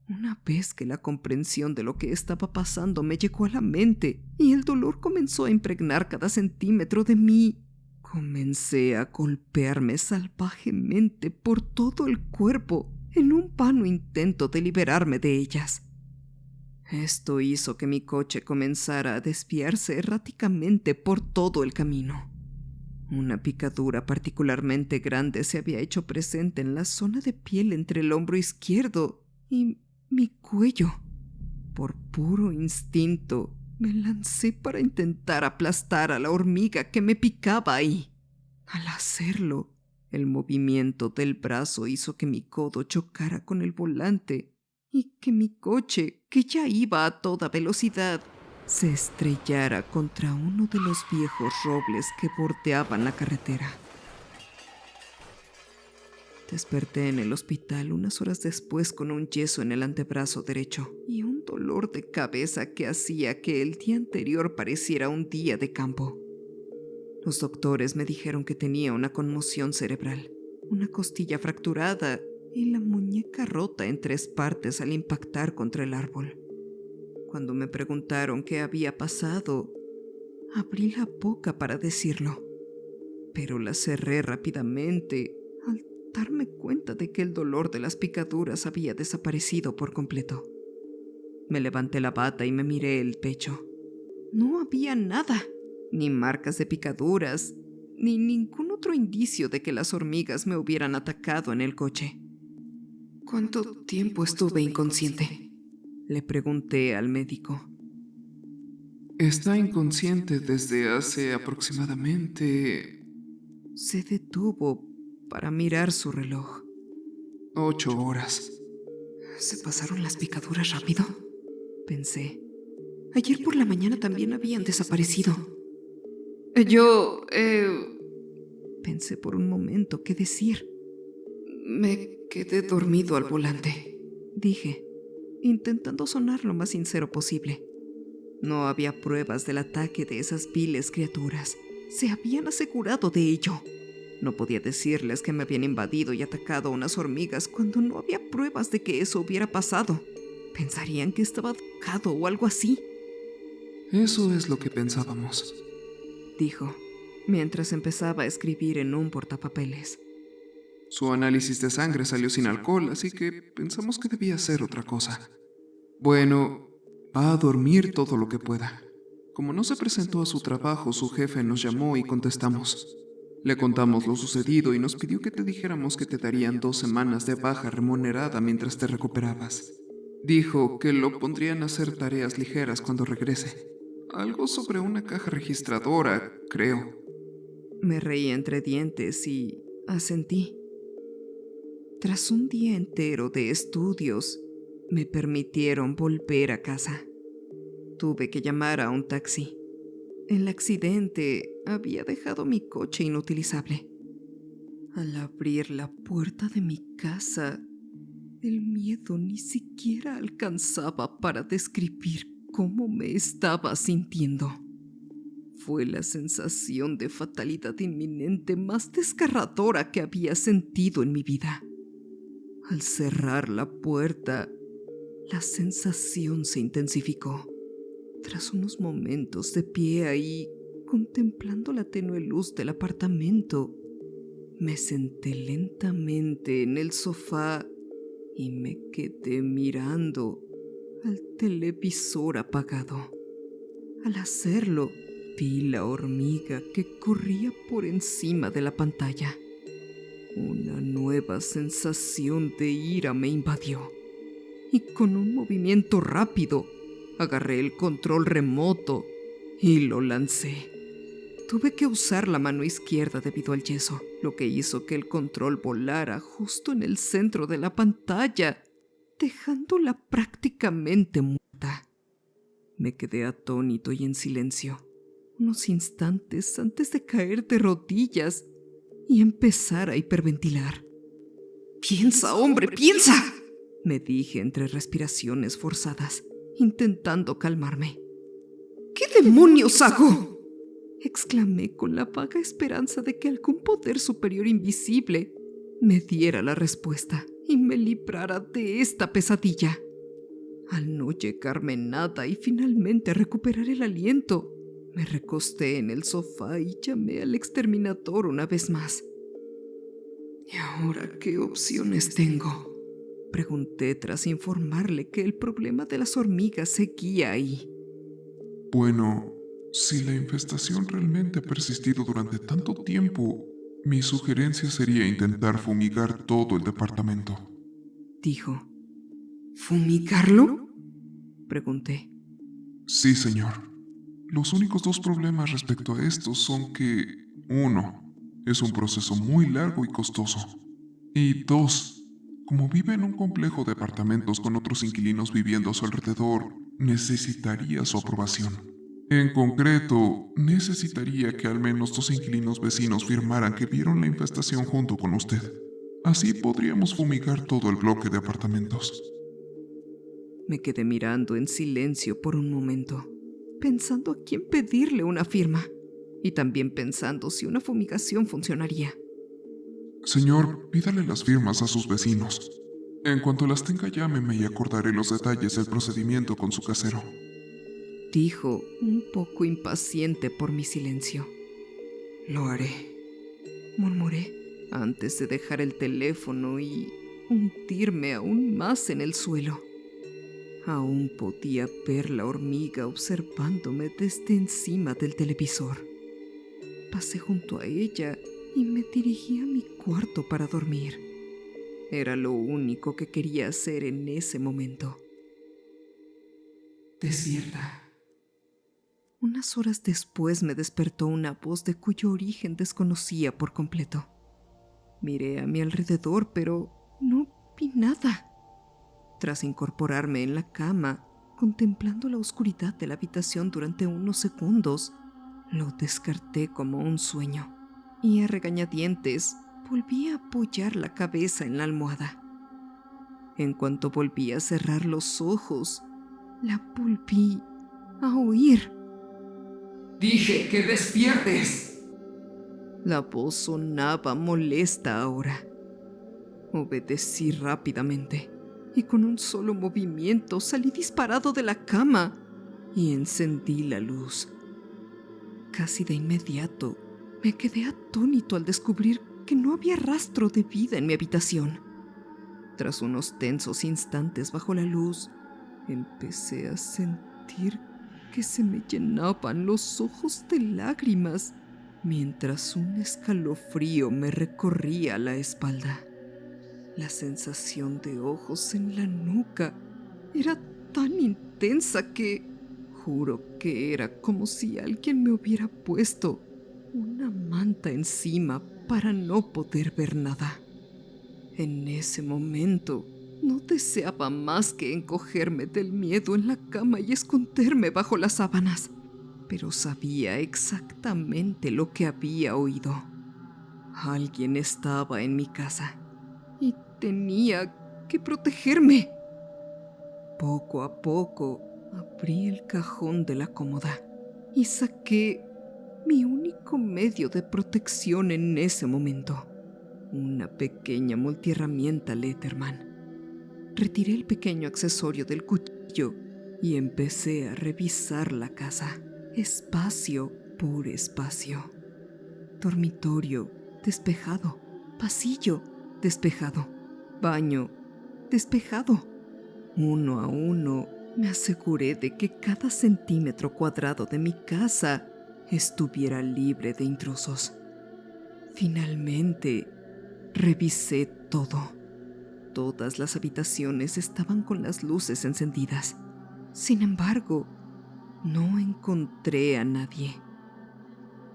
Una vez que la comprensión de lo que estaba pasando me llegó a la mente y el dolor comenzó a impregnar cada centímetro de mí, comencé a golpearme salvajemente por todo el cuerpo en un vano intento de liberarme de ellas. Esto hizo que mi coche comenzara a desviarse erráticamente por todo el camino. Una picadura particularmente grande se había hecho presente en la zona de piel entre el hombro izquierdo y mi cuello. Por puro instinto, me lancé para intentar aplastar a la hormiga que me picaba ahí. Al hacerlo, el movimiento del brazo hizo que mi codo chocara con el volante y que mi coche, que ya iba a toda velocidad, se estrellara contra uno de los viejos robles que bordeaban la carretera. Desperté en el hospital unas horas después con un yeso en el antebrazo derecho y un dolor de cabeza que hacía que el día anterior pareciera un día de campo. Los doctores me dijeron que tenía una conmoción cerebral, una costilla fracturada y la muñeca rota en 3 partes al impactar contra el árbol. Cuando me preguntaron qué había pasado, abrí la boca para decirlo, pero la cerré rápidamente al darme cuenta de que el dolor de las picaduras había desaparecido por completo. Me levanté la bata y me miré el pecho. No había nada, ni marcas de picaduras, ni ningún otro indicio de que las hormigas me hubieran atacado en el coche. ¿Cuánto tiempo estuve inconsciente?, le pregunté al médico. Está inconsciente desde hace aproximadamente Se detuvo para mirar su reloj. 8 horas. ¿Se pasaron las picaduras rápido?, pensé. Ayer por la mañana también habían desaparecido. Pensé por un momento qué decir. Me quedé dormido al volante, dije, intentando sonar lo más sincero posible. No había pruebas del ataque de esas viles criaturas. Se habían asegurado de ello. No podía decirles que me habían invadido y atacado a unas hormigas cuando no había pruebas de que eso hubiera pasado. Pensarían que estaba drogado o algo así. Eso es lo que pensábamos, dijo, mientras empezaba a escribir en un portapapeles. Su análisis de sangre salió sin alcohol, así que pensamos que debía ser otra cosa. Bueno, va a dormir todo lo que pueda. Como no se presentó a su trabajo, su jefe nos llamó y contestamos. Le contamos lo sucedido y nos pidió que te dijéramos que te darían 2 semanas de baja remunerada mientras te recuperabas. Dijo que lo pondrían a hacer tareas ligeras cuando regrese. Algo sobre una caja registradora, creo. Me reí entre dientes y asentí. Tras un día entero de estudios, me permitieron volver a casa. Tuve que llamar a un taxi. El accidente había dejado mi coche inutilizable. Al abrir la puerta de mi casa, el miedo ni siquiera alcanzaba para describir cómo me estaba sintiendo. Fue la sensación de fatalidad inminente más desgarradora que había sentido en mi vida. Al cerrar la puerta, la sensación se intensificó. Tras unos momentos de pie ahí, contemplando la tenue luz del apartamento, me senté lentamente en el sofá y me quedé mirando al televisor apagado. Al hacerlo, vi la hormiga que corría por encima de la pantalla. Una nueva sensación de ira me invadió y con un movimiento rápido agarré el control remoto y lo lancé. Tuve que usar la mano izquierda debido al yeso, lo que hizo que el control volara justo en el centro de la pantalla, dejándola prácticamente muerta. Me quedé atónito y en silencio, unos instantes antes de caer de rodillas y empezar a hiperventilar. ¡Piensa, hombre, piensa!, me dije entre respiraciones forzadas, intentando calmarme. ¿Qué demonios hago?, exclamé con la vaga esperanza de que algún poder superior invisible me diera la respuesta y me librara de esta pesadilla. Al no llegarme nada y finalmente recuperar el aliento, me recosté en el sofá y llamé al exterminador una vez más. ¿Y ahora qué opciones tengo?, pregunté tras informarle que el problema de las hormigas seguía ahí. Bueno, si la infestación realmente ha persistido durante tanto tiempo, mi sugerencia sería intentar fumigar todo el departamento, dijo. ¿Fumigarlo?, pregunté. Sí, señor. Los únicos 2 problemas respecto a esto son que, 1, es un proceso muy largo y costoso, y 2, como vive en un complejo de apartamentos con otros inquilinos viviendo a su alrededor, necesitaría su aprobación. En concreto, necesitaría que al menos 2 inquilinos vecinos firmaran que vieron la infestación junto con usted. Así podríamos fumigar todo el bloque de apartamentos. Me quedé mirando en silencio por un momento, pensando a quién pedirle una firma y también pensando si una fumigación funcionaría. Señor, pídale las firmas a sus vecinos. En cuanto las tenga, llámeme y acordaré los detalles del procedimiento con su casero, dijo, un poco impaciente por mi silencio. Lo haré, murmuré antes de dejar el teléfono y hundirme aún más en el suelo. Aún podía ver la hormiga observándome desde encima del televisor. Pasé junto a ella y me dirigí a mi cuarto para dormir. Era lo único que quería hacer en ese momento. Despierta. Unas horas después me despertó una voz de cuyo origen desconocía por completo. Miré a mi alrededor, pero no vi nada. Tras incorporarme en la cama, contemplando la oscuridad de la habitación durante unos segundos, lo descarté como un sueño y a regañadientes volví a apoyar la cabeza en la almohada. En cuanto volví a cerrar los ojos, la volví a oír. ¡Dije que despiertes! La voz sonaba molesta ahora. Obedecí rápidamente y con un solo movimiento salí disparado de la cama y encendí la luz. Casi de inmediato me quedé atónito al descubrir que no había rastro de vida en mi habitación. Tras unos tensos instantes bajo la luz, empecé a sentir que se me llenaban los ojos de lágrimas, mientras un escalofrío me recorría la espalda. La sensación de ojos en la nuca era tan intensa que juro que era como si alguien me hubiera puesto una manta encima para no poder ver nada. En ese momento no deseaba más que encogerme del miedo en la cama y esconderme bajo las sábanas, pero sabía exactamente lo que había oído. Alguien estaba en mi casa y tenía que protegerme. Poco a poco abrí el cajón de la cómoda y saqué mi único medio de protección en ese momento, una pequeña multiherramienta Leatherman. Retiré el pequeño accesorio del cuchillo y empecé a revisar la casa, espacio por espacio. Dormitorio, despejado. Pasillo, despejado. Baño, despejado. Uno a uno, me aseguré de que cada centímetro cuadrado de mi casa estuviera libre de intrusos. Finalmente, revisé todo. Todas las habitaciones estaban con las luces encendidas. Sin embargo, no encontré a nadie.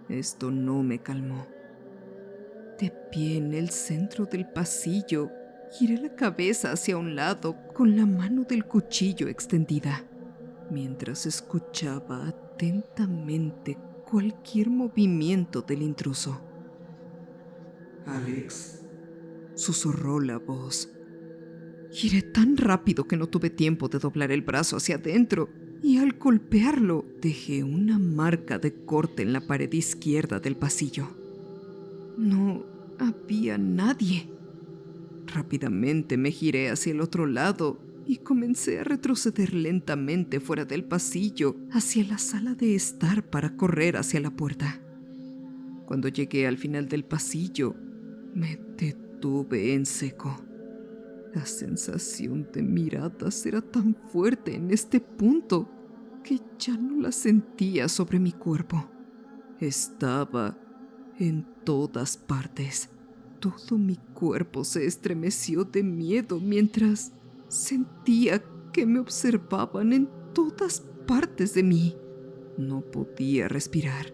Esto no me calmó. De pie en el centro del pasillo, giré la cabeza hacia un lado con la mano del cuchillo extendida, mientras escuchaba atentamente cualquier movimiento del intruso. Alex, Susurró la voz. Giré tan rápido que no tuve tiempo de doblar el brazo hacia adentro y al golpearlo dejé una marca de corte en la pared izquierda del pasillo. No había nadie. Rápidamente me giré hacia el otro lado y comencé a retroceder lentamente fuera del pasillo hacia la sala de estar para correr hacia la puerta. Cuando llegué al final del pasillo, me detuve en seco. La sensación de miradas era tan fuerte en este punto que ya no la sentía sobre mi cuerpo. Estaba en todas partes. Todo mi cuerpo se estremeció de miedo mientras sentía que me observaban en todas partes de mí. No podía respirar.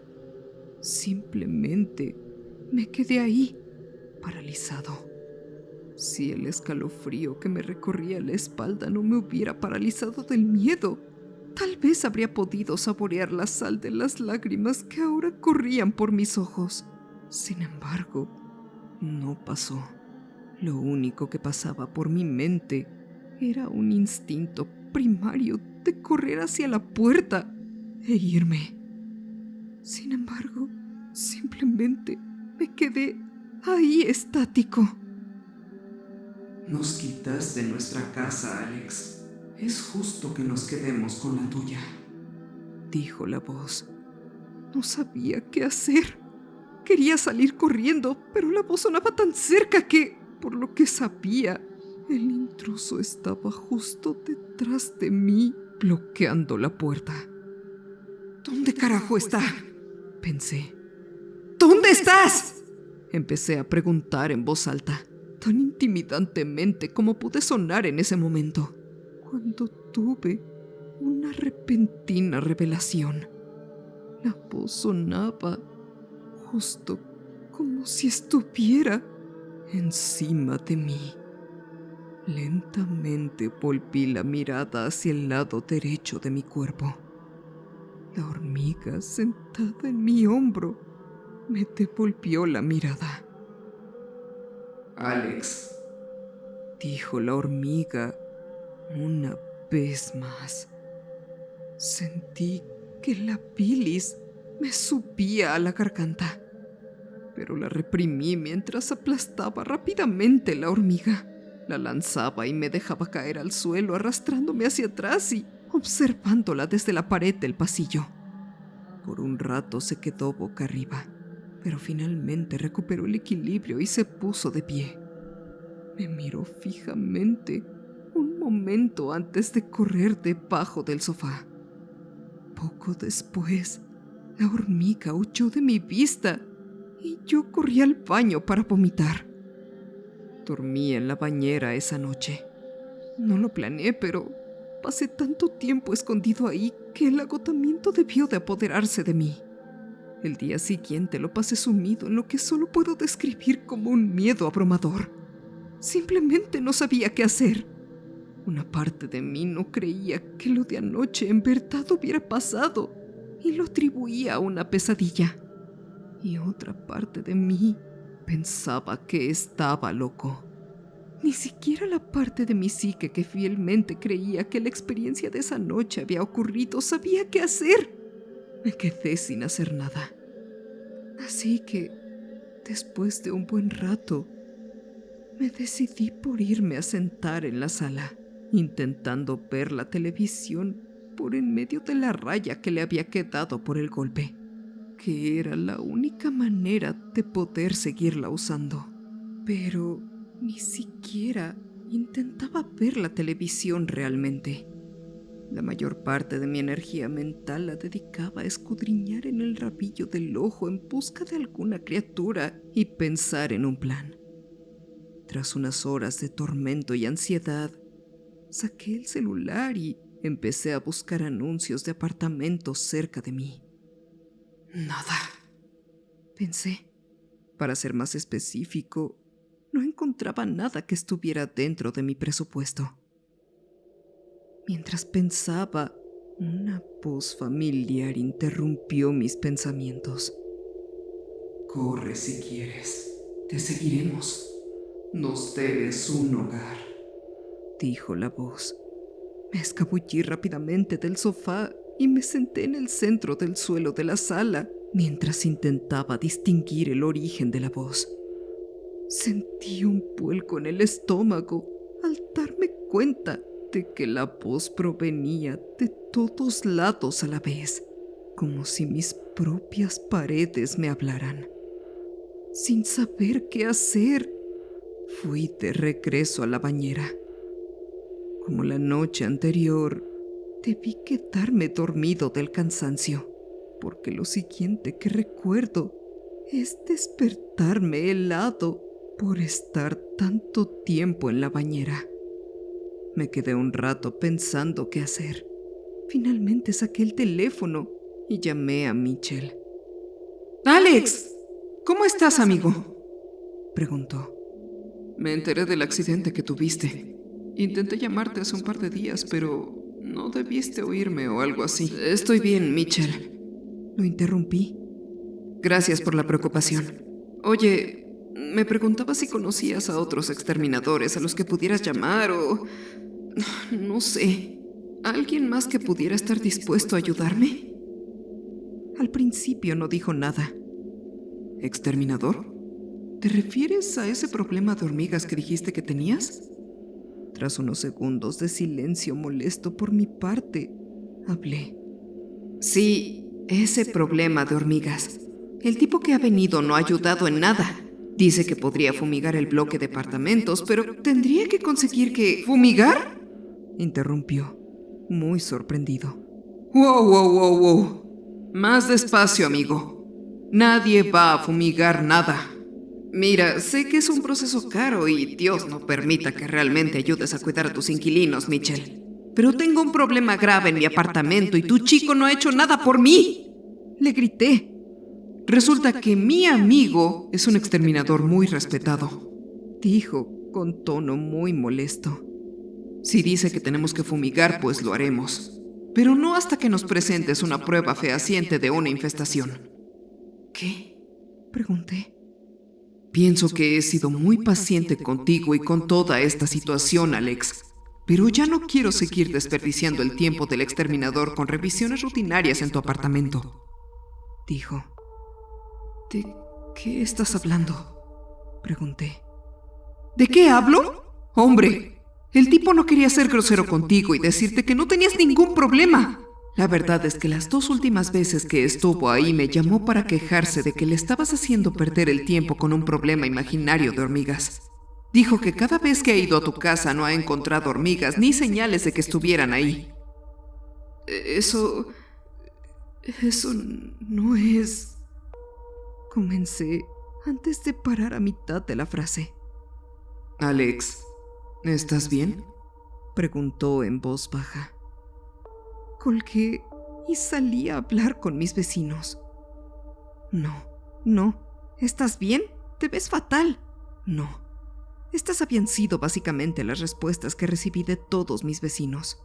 Simplemente me quedé ahí, paralizado. Si el escalofrío que me recorría la espalda no me hubiera paralizado del miedo, tal vez habría podido saborear la sal de las lágrimas que ahora corrían por mis ojos. Sin embargo, no pasó. Lo único que pasaba por mi mente era un instinto primario de correr hacia la puerta e irme. Sin embargo, simplemente me quedé ahí estático. nos quitaste nuestra casa, Alex. Es justo que nos quedemos con la tuya, dijo la voz. No sabía qué hacer. Quería salir corriendo, pero la voz sonaba tan cerca que, por lo que sabía, el intruso estaba justo detrás de mí, bloqueando la puerta. ¿Dónde carajo está?, pensé. ¿Dónde estás?, empecé a preguntar en voz alta, tan intimidantemente como pude sonar en ese momento, cuando tuve una repentina revelación. La voz sonaba justo como si estuviera encima de mí. Lentamente volví la mirada hacia el lado derecho de mi cuerpo. La hormiga sentada en mi hombro me devolvió la mirada. Alex, Dijo la hormiga una vez más. Sentí que la bilis me subía a la garganta, pero la reprimí mientras aplastaba rápidamente la hormiga. La lanzaba y me dejaba caer al suelo, arrastrándome hacia atrás y observándola desde la pared del pasillo. Por un rato se quedó boca arriba, pero finalmente recuperó el equilibrio y se puso de pie. Me miró fijamente un momento antes de correr debajo del sofá. Poco después, la hormiga huyó de mi vista y yo corrí al baño para vomitar. Dormí en la bañera esa noche. No lo planeé, pero pasé tanto tiempo escondido ahí que el agotamiento debió de apoderarse de mí. El día siguiente lo pasé sumido en lo que solo puedo describir como un miedo abrumador. Simplemente no sabía qué hacer. Una parte de mí no creía que lo de anoche en verdad hubiera pasado y lo atribuía a una pesadilla. Y otra parte de mí pensaba que estaba loco. Ni siquiera la parte de mi psique que fielmente creía que la experiencia de esa noche había ocurrido sabía qué hacer. Me quedé sin hacer nada. Así que, después de un buen rato, me decidí por irme a sentar en la sala, intentando ver la televisión por en medio de la raya que le había quedado por el golpe, que era la única manera de poder seguirla usando. Pero ni siquiera intentaba ver la televisión realmente. La mayor parte de mi energía mental la dedicaba a escudriñar en el rabillo del ojo en busca de alguna criatura y pensar en un plan. Tras unas horas de tormento y ansiedad, saqué el celular y empecé a buscar anuncios de apartamentos cerca de mí. Nada, pensé. Para ser más específico, no encontraba nada que estuviera dentro de mi presupuesto. Mientras pensaba, una voz familiar interrumpió mis pensamientos. Corre si quieres, te seguiremos. Nos debes un hogar, dijo la voz. Me escabullí rápidamente del sofá y me senté en el centro del suelo de la sala mientras intentaba distinguir el origen de la voz. Sentí un vuelco en el estómago al darme cuenta de que la voz provenía de todos lados a la vez, como si mis propias paredes me hablaran. Sin saber qué hacer, fui de regreso a la bañera. Como la noche anterior, debí quedarme dormido del cansancio, porque lo siguiente que recuerdo es despertarme helado por estar tanto tiempo en la bañera. Me quedé un rato pensando qué hacer. Finalmente saqué el teléfono y llamé a Mitchell. ¡Alex! ¿Cómo estás, amigo? Preguntó. Me enteré del accidente que tuviste. Intenté llamarte hace un par de días, pero no debiste oírme o algo así. Estoy bien, Mitchell. Lo interrumpí. Gracias por la preocupación. Oye, me preguntaba si conocías a otros exterminadores a los que pudieras llamar o... no sé. ¿Alguien más que pudiera estar dispuesto a ayudarme? Al principio no dijo nada. ¿Exterminador? ¿Te refieres a ese problema de hormigas que dijiste que tenías? Tras unos segundos de silencio molesto por mi parte, hablé. Sí, ese problema de hormigas. El tipo que ha venido no ha ayudado en nada. Dice que podría fumigar el bloque de apartamentos, pero tendría que conseguir que... ¿Fumigar? Interrumpió, muy sorprendido. ¡Wow! Más despacio, amigo. Nadie va a fumigar nada. Mira, sé que es un proceso caro y Dios no permita que realmente ayudes a cuidar a tus inquilinos, Mitchell. Pero tengo un problema grave en mi apartamento y tu chico no ha hecho nada por mí. Le grité. Resulta que mi amigo es un exterminador muy respetado, dijo con tono muy molesto. Si dice que tenemos que fumigar, pues lo haremos. Pero no hasta que nos presentes una prueba fehaciente de una infestación. ¿Qué? Pregunté. Pienso que he sido muy paciente contigo y con toda esta situación, Alex. Pero ya no quiero seguir desperdiciando el tiempo del exterminador con revisiones rutinarias en tu apartamento, dijo. ¿De qué estás hablando? Pregunté. ¿De qué hablo? Hombre, el tipo no quería ser grosero contigo y decirte que no tenías ningún problema. La verdad es que las 2 últimas veces que estuvo ahí me llamó para quejarse de que le estabas haciendo perder el tiempo con un problema imaginario de hormigas. Dijo que cada vez que ha ido a tu casa no ha encontrado hormigas ni señales de que estuvieran ahí. Eso no es... Comencé antes de parar a mitad de la frase. Alex, ¿estás bien? Preguntó en voz baja. Colgué y salí a hablar con mis vecinos. No. ¿Estás bien? Te ves fatal. No. Estas habían sido básicamente las respuestas que recibí de todos mis vecinos.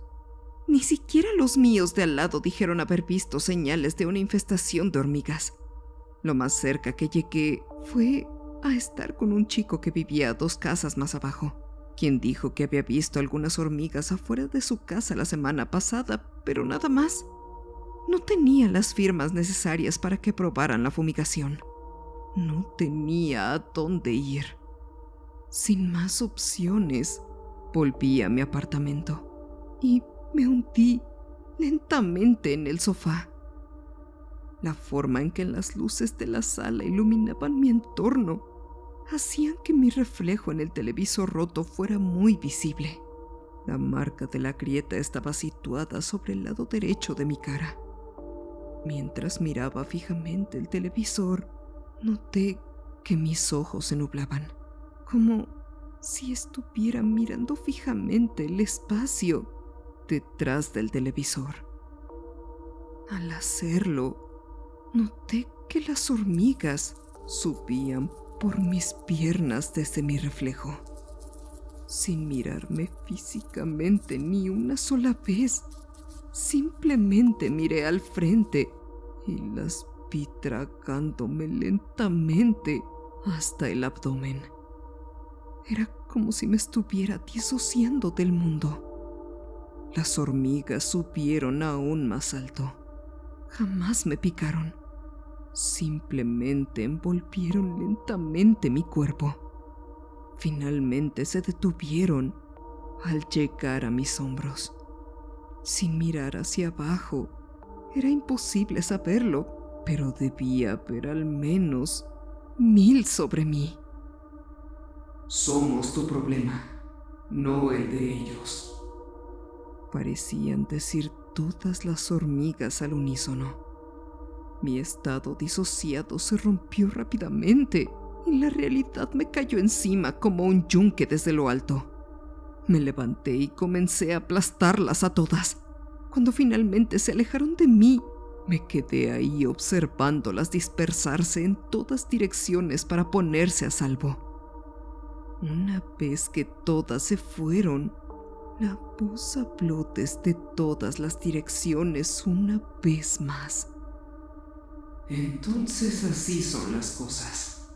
Ni siquiera los míos de al lado dijeron haber visto señales de una infestación de hormigas. Lo más cerca que llegué fue a estar con un chico que vivía a 2 casas más abajo, quien dijo que había visto algunas hormigas afuera de su casa la semana pasada, pero nada más. No tenía las firmas necesarias para que probaran la fumigación. No tenía a dónde ir. Sin más opciones, volví a mi apartamento y me hundí lentamente en el sofá. La forma en que las luces de la sala iluminaban mi entorno hacían que mi reflejo en el televisor roto fuera muy visible. La marca de la grieta estaba situada sobre el lado derecho de mi cara. Mientras miraba fijamente el televisor, noté que mis ojos se nublaban, como si estuviera mirando fijamente el espacio detrás del televisor. Al hacerlo, noté que las hormigas subían por mis piernas desde mi reflejo, sin mirarme físicamente ni una sola vez. Simplemente miré al frente y las vi tragándome lentamente hasta el abdomen. Era como si me estuviera disociando del mundo. Las hormigas subieron aún más alto. Jamás me picaron. Simplemente envolvieron lentamente mi cuerpo. Finalmente se detuvieron al llegar a mis hombros. Sin mirar hacia abajo, era imposible saberlo, pero debía haber al menos 1000 sobre mí. Somos tu problema, no el de ellos. Parecían decir todas las hormigas al unísono. Mi estado disociado se rompió rápidamente y la realidad me cayó encima como un yunque desde lo alto. Me levanté y comencé a aplastarlas a todas. Cuando finalmente se alejaron de mí, me quedé ahí observándolas dispersarse en todas direcciones para ponerse a salvo. Una vez que todas se fueron, la voz habló desde todas las direcciones una vez más. Entonces así son las cosas.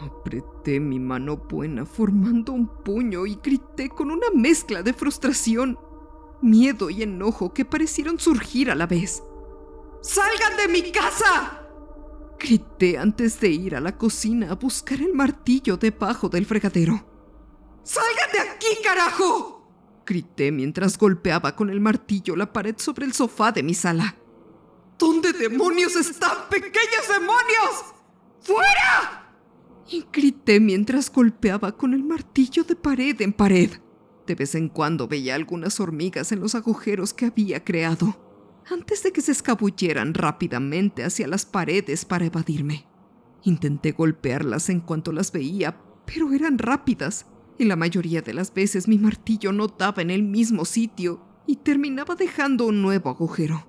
Apreté mi mano buena formando un puño y grité con una mezcla de frustración, miedo y enojo que parecieron surgir a la vez. ¡Salgan de mi casa!, grité antes de ir a la cocina a buscar el martillo debajo del fregadero. ¡Salgan de aquí, carajo!, grité mientras golpeaba con el martillo la pared sobre el sofá de mi sala. ¿Dónde demonios están, pequeños demonios? ¡Fuera!, y grité mientras golpeaba con el martillo de pared en pared. De vez en cuando veía algunas hormigas en los agujeros que había creado, antes de que se escabulleran rápidamente hacia las paredes para evadirme. Intenté golpearlas en cuanto las veía, pero eran rápidas, y la mayoría de las veces mi martillo no daba en el mismo sitio y terminaba dejando un nuevo agujero.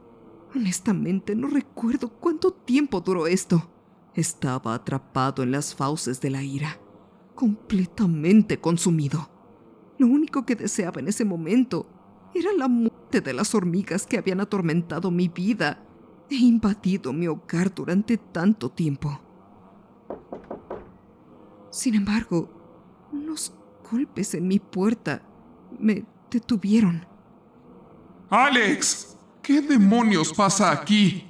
Honestamente, no recuerdo cuánto tiempo duró esto. Estaba atrapado en las fauces de la ira, completamente consumido. Lo único que deseaba en ese momento era la muerte de las hormigas que habían atormentado mi vida e invadido mi hogar durante tanto tiempo. Sin embargo, unos golpes en mi puerta me detuvieron. ¡Alex! ¿Qué demonios pasa aquí?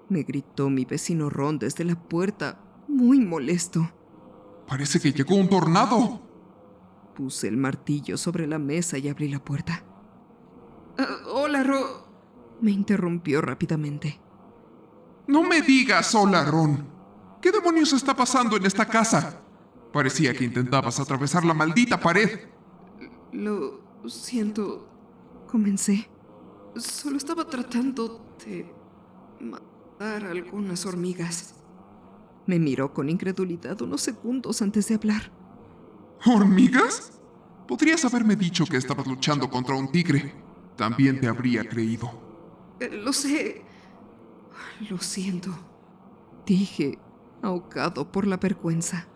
Me gritó mi vecino Ron desde la puerta, muy molesto. Parece que llegó un tornado. Puse el martillo sobre la mesa y abrí la puerta. Hola, Me interrumpió rápidamente. No me digas, hola, Ron. ¿Qué demonios está pasando en esta casa? Parecía que intentabas atravesar la maldita pared. Lo siento, comencé. Solo estaba tratando de matar a algunas hormigas. Me miró con incredulidad unos segundos antes de hablar. ¿Hormigas? Podrías haberme dicho que estabas luchando contra un tigre. También te habría creído. Lo sé. Lo siento, dije, ahogado por la vergüenza.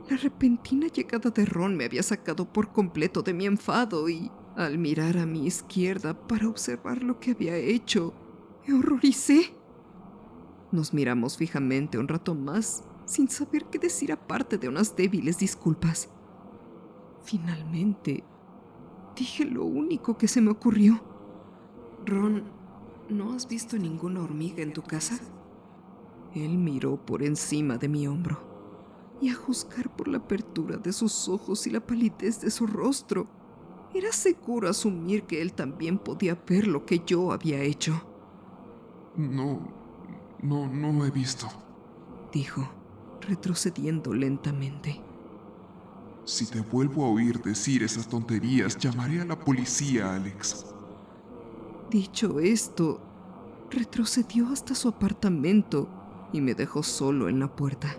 La repentina llegada de Ron me había sacado por completo de mi enfado y, al mirar a mi izquierda para observar lo que había hecho, me horroricé. Nos miramos fijamente un rato más, sin saber qué decir aparte de unas débiles disculpas. Finalmente, dije lo único que se me ocurrió. Ron, ¿no has visto ninguna hormiga en tu casa? Él miró por encima de mi hombro, y a juzgar por la apertura de sus ojos y la palidez de su rostro, era seguro asumir que él también podía ver lo que yo había hecho. No he visto. Dijo, retrocediendo lentamente. Si te vuelvo a oír decir esas tonterías, llamaré a la policía, Alex. Dicho esto, retrocedió hasta su apartamento y me dejó solo en la puerta.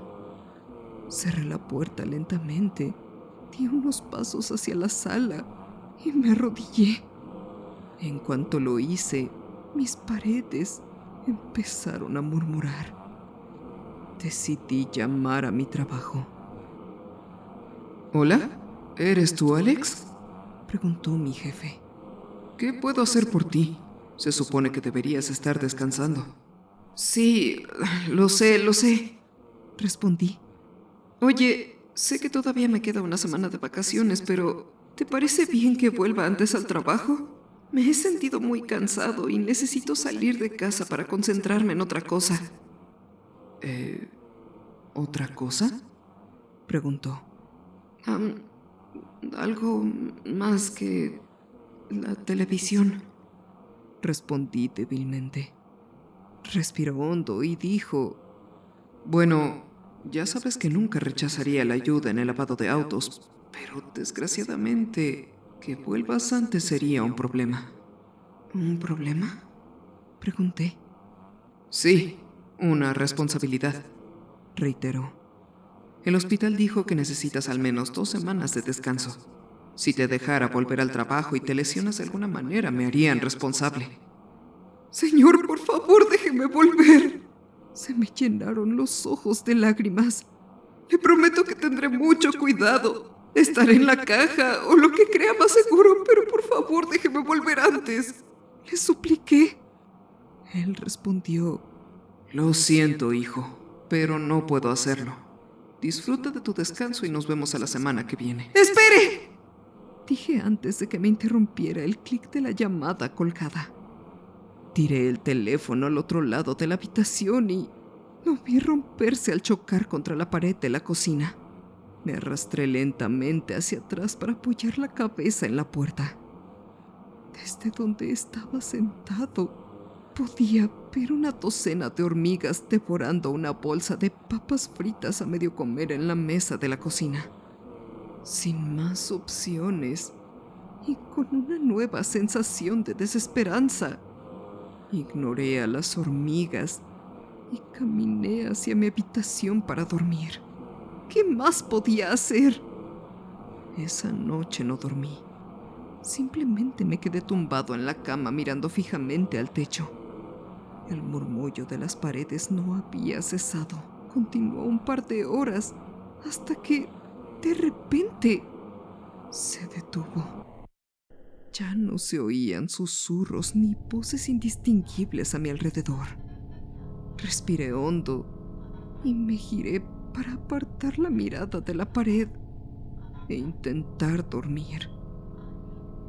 Cerré la puerta lentamente, di unos pasos hacia la sala y me arrodillé. En cuanto lo hice, mis paredes empezaron a murmurar. Decidí llamar a mi trabajo. ¿Hola? ¿Eres tú, Alex?, preguntó mi jefe. ¿Qué puedo hacer por ti? Se supone que deberías estar descansando. Sí, lo sé, respondí. Oye, sé que todavía me queda una semana de vacaciones, pero ¿te parece bien que vuelva antes al trabajo? Me he sentido muy cansado y necesito salir de casa para concentrarme en otra cosa. ¿Otra cosa?, preguntó. Algo más que la televisión, respondí débilmente. Respiró hondo y dijo: Bueno, ya sabes que nunca rechazaría la ayuda en el lavado de autos, pero desgraciadamente que vuelvas antes sería un problema. ¿Un problema?, pregunté. Sí, una responsabilidad, reiteró. El hospital dijo que necesitas al menos 2 semanas de descanso. Si te dejara volver al trabajo y te lesionas de alguna manera, me harían responsable. Señor, por favor, déjeme volver. Se me llenaron los ojos de lágrimas. Le prometo que tendré mucho cuidado. Estaré en la caja o lo que crea más seguro, pero por favor, déjeme volver antes. Le supliqué. Él respondió: Lo siento, hijo, pero no puedo hacerlo. Disfruta de tu descanso y nos vemos a la semana que viene. ¡Espere!, dije antes de que me interrumpiera el clic de la llamada colgada. Tiré el teléfono al otro lado de la habitación y lo vi romperse al chocar contra la pared de la cocina. Me arrastré lentamente hacia atrás para apoyar la cabeza en la puerta. Desde donde estaba sentado, podía ver una docena de hormigas devorando una bolsa de papas fritas a medio comer en la mesa de la cocina. Sin más opciones y con una nueva sensación de desesperanza, ignoré a las hormigas y caminé hacia mi habitación para dormir. ¿Qué más podía hacer? Esa noche no dormí. Simplemente me quedé tumbado en la cama mirando fijamente al techo. El murmullo de las paredes no había cesado. Continuó un par de horas hasta que, de repente, se detuvo. Ya no se oían susurros ni voces indistinguibles a mi alrededor. Respiré hondo y me giré para apartar la mirada de la pared e intentar dormir.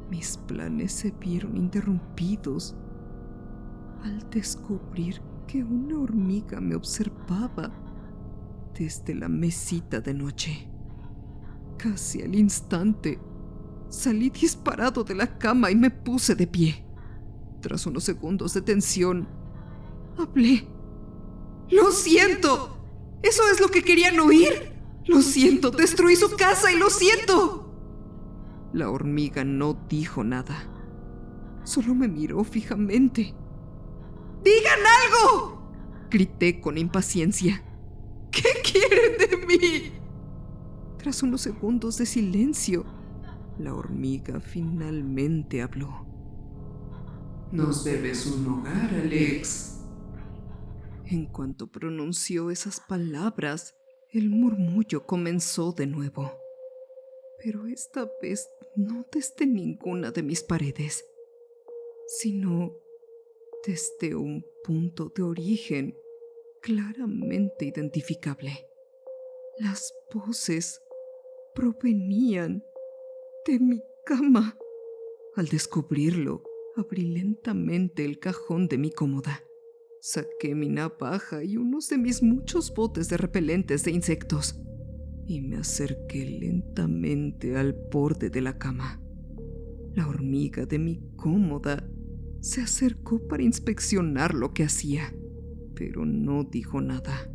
Mis planes se vieron interrumpidos al descubrir que una hormiga me observaba desde la mesita de noche. Casi al instante, salí disparado de la cama y me puse de pie. Tras unos segundos de tensión, hablé. ¡Lo siento! ¿Eso es lo que querían oír? ¡Lo siento! ¡Destruí su casa y lo siento! La hormiga no dijo nada. Solo me miró fijamente. ¡Digan algo!, grité con impaciencia. ¿Qué quieren de mí? Tras unos segundos de silencio, la hormiga finalmente habló. Nos debes un hogar, Alex. En cuanto pronunció esas palabras, el murmullo comenzó de nuevo. Pero esta vez no desde ninguna de mis paredes, sino desde un punto de origen claramente identificable. Las voces provenían de mi cama. Al descubrirlo, abrí lentamente el cajón de mi cómoda. Saqué mi navaja y unos de mis muchos botes de repelentes de insectos y me acerqué lentamente al borde de la cama. La hormiga de mi cómoda se acercó para inspeccionar lo que hacía, pero no dijo nada.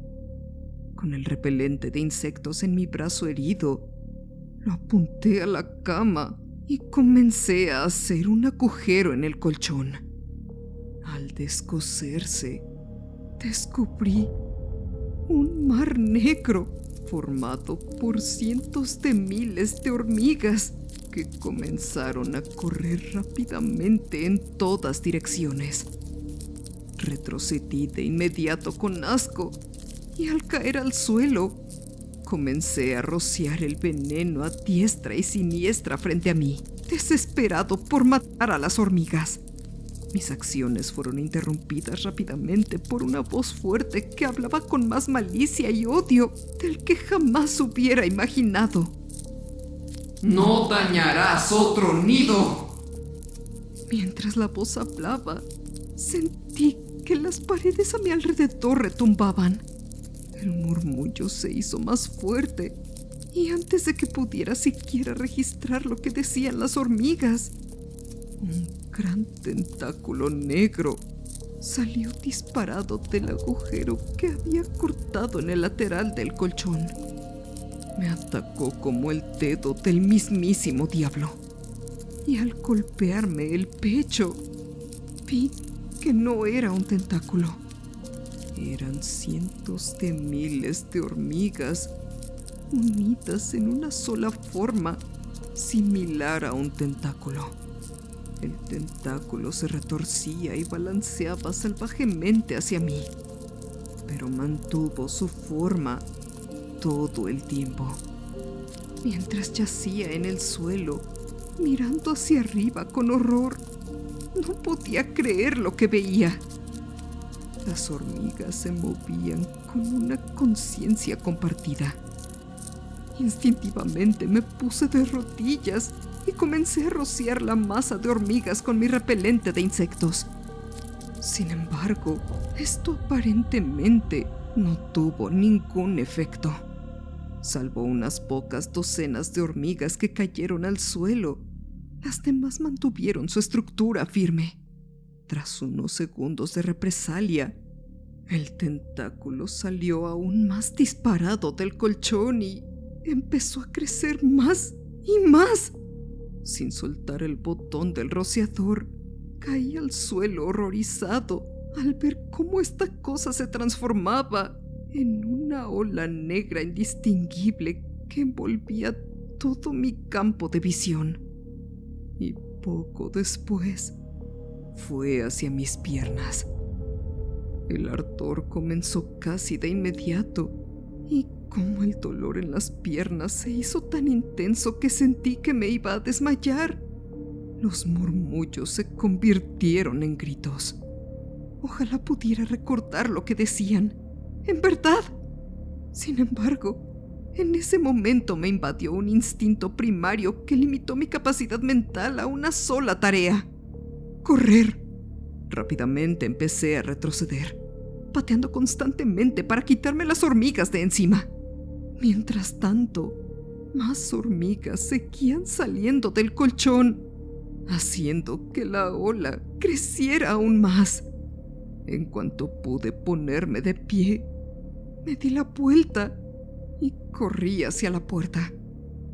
Con el repelente de insectos en mi brazo herido, lo apunté a la cama y comencé a hacer un agujero en el colchón. Al descoserse, descubrí un mar negro formado por cientos de miles de hormigas que comenzaron a correr rápidamente en todas direcciones. Retrocedí de inmediato con asco y al caer al suelo, comencé a rociar el veneno a diestra y siniestra frente a mí, desesperado por matar a las hormigas. Mis acciones fueron interrumpidas rápidamente por una voz fuerte que hablaba con más malicia y odio del que jamás hubiera imaginado. ¡No dañarás otro nido! Mientras la voz hablaba, sentí que las paredes a mi alrededor retumbaban. El murmullo se hizo más fuerte y antes de que pudiera siquiera registrar lo que decían las hormigas, un gran tentáculo negro salió disparado del agujero que había cortado en el lateral del colchón. Me atacó como el dedo del mismísimo diablo. Y al golpearme el pecho, vi que no era un tentáculo. Eran cientos de miles de hormigas unidas en una sola forma, similar a un tentáculo. El tentáculo se retorcía y balanceaba salvajemente hacia mí, pero mantuvo su forma todo el tiempo. Mientras yacía en el suelo, mirando hacia arriba con horror, no podía creer lo que veía. Las hormigas se movían con una conciencia compartida. Instintivamente me puse de rodillas y comencé a rociar la masa de hormigas con mi repelente de insectos. Sin embargo, esto aparentemente no tuvo ningún efecto. Salvo unas pocas docenas de hormigas que cayeron al suelo, las demás mantuvieron su estructura firme. Tras unos segundos de represalia, el tentáculo salió aún más disparado del colchón y empezó a crecer más y más. Sin soltar el botón del rociador, caí al suelo horrorizado al ver cómo esta cosa se transformaba en una ola negra indistinguible que envolvía todo mi campo de visión. Y poco después fue hacia mis piernas. El ardor comenzó casi de inmediato y como el dolor en las piernas se hizo tan intenso que sentí que me iba a desmayar. Los murmullos se convirtieron en gritos. Ojalá pudiera recordar lo que decían. En verdad. Sin embargo, en ese momento me invadió un instinto primario que limitó mi capacidad mental a una sola tarea: correr. Rápidamente empecé a retroceder, pateando constantemente para quitarme las hormigas de encima. Mientras tanto, más hormigas seguían saliendo del colchón. haciendo que la ola creciera aún más. En cuanto pude ponerme de pie, me di la vuelta y corrí hacia la puerta.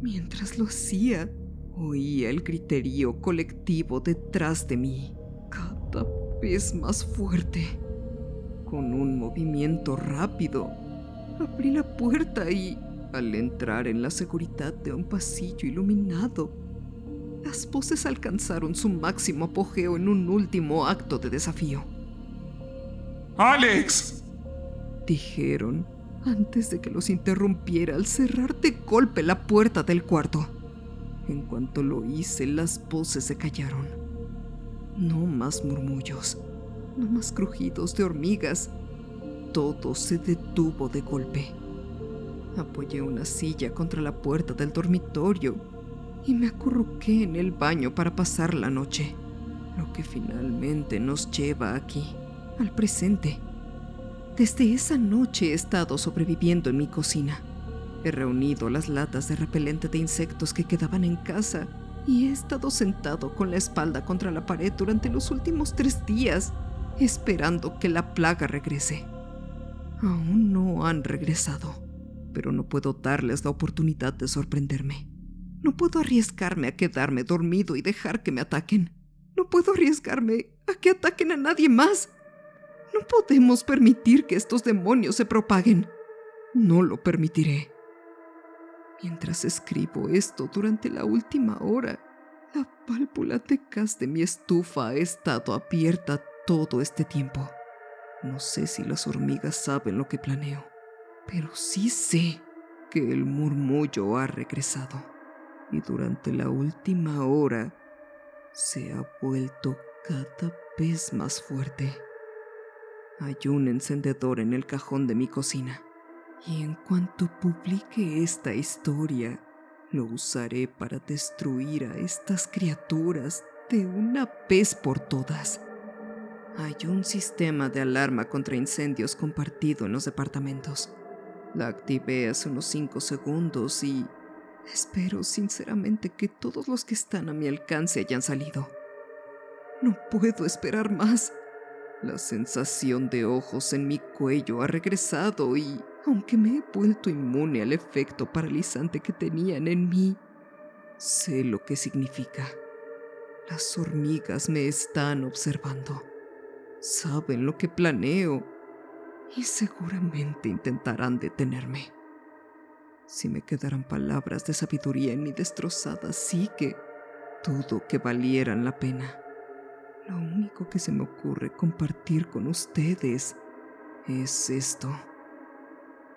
Mientras lo hacía, oía el griterío colectivo detrás de mí, cada vez más fuerte. Con un movimiento rápido, abrí la puerta y, al entrar en la seguridad de un pasillo iluminado, las voces alcanzaron su máximo apogeo en un último acto de desafío. ¡Alex! Dijeron antes de que los interrumpiera al cerrar de golpe la puerta del cuarto. En cuanto lo hice, las voces se callaron. No más murmullos, no más crujidos de hormigas. Todo se detuvo de golpe. Apoyé una silla contra la puerta del dormitorio y me acurruqué en el baño para pasar la noche, lo que finalmente nos lleva aquí, al presente. Desde esa noche he estado sobreviviendo en mi cocina. He reunido las latas de repelente de insectos que quedaban en casa y he estado sentado con la espalda contra la pared durante los últimos 3 días, esperando que la plaga regrese. Aún no han regresado, pero no puedo darles la oportunidad de sorprenderme. No puedo arriesgarme a quedarme dormido y dejar que me ataquen. No puedo arriesgarme a que ataquen a nadie más. No podemos permitir que estos demonios se propaguen. No lo permitiré. Mientras escribo esto durante la última hora, la válvula de gas de mi estufa ha estado abierta todo este tiempo. No sé si las hormigas saben lo que planeo, pero sí sé que el murmullo ha regresado. Y durante la última hora se ha vuelto cada vez más fuerte. Hay un encendedor en el cajón de mi cocina, y en cuanto publique esta historia, lo usaré para destruir a estas criaturas de una vez por todas. Hay un sistema de alarma contra incendios compartido en los departamentos. La activé hace unos 5 segundos y espero sinceramente que todos los que están a mi alcance hayan salido. No puedo esperar más. La sensación de ojos en mi cuello ha regresado y, aunque me he vuelto inmune al efecto paralizante que tenían en mí, sé lo que significa. Las hormigas me están observando. Saben lo que planeo y seguramente intentarán detenerme. Si me quedaran palabras de sabiduría en mi destrozada psique, dudo que valieran la pena. Lo único que se me ocurre compartir con ustedes es esto.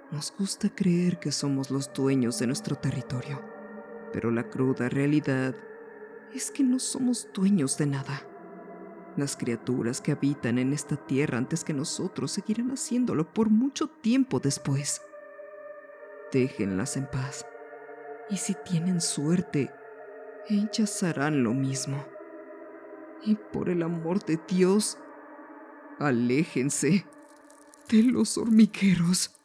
Nos gusta creer que somos los dueños de nuestro territorio, pero la cruda realidad es que no somos dueños de nada. Las criaturas que habitan en esta tierra antes que nosotros seguirán haciéndolo por mucho tiempo después. Déjenlas en paz. Y si tienen suerte, ellas harán lo mismo. Y por el amor de Dios, aléjense de los hormigueros.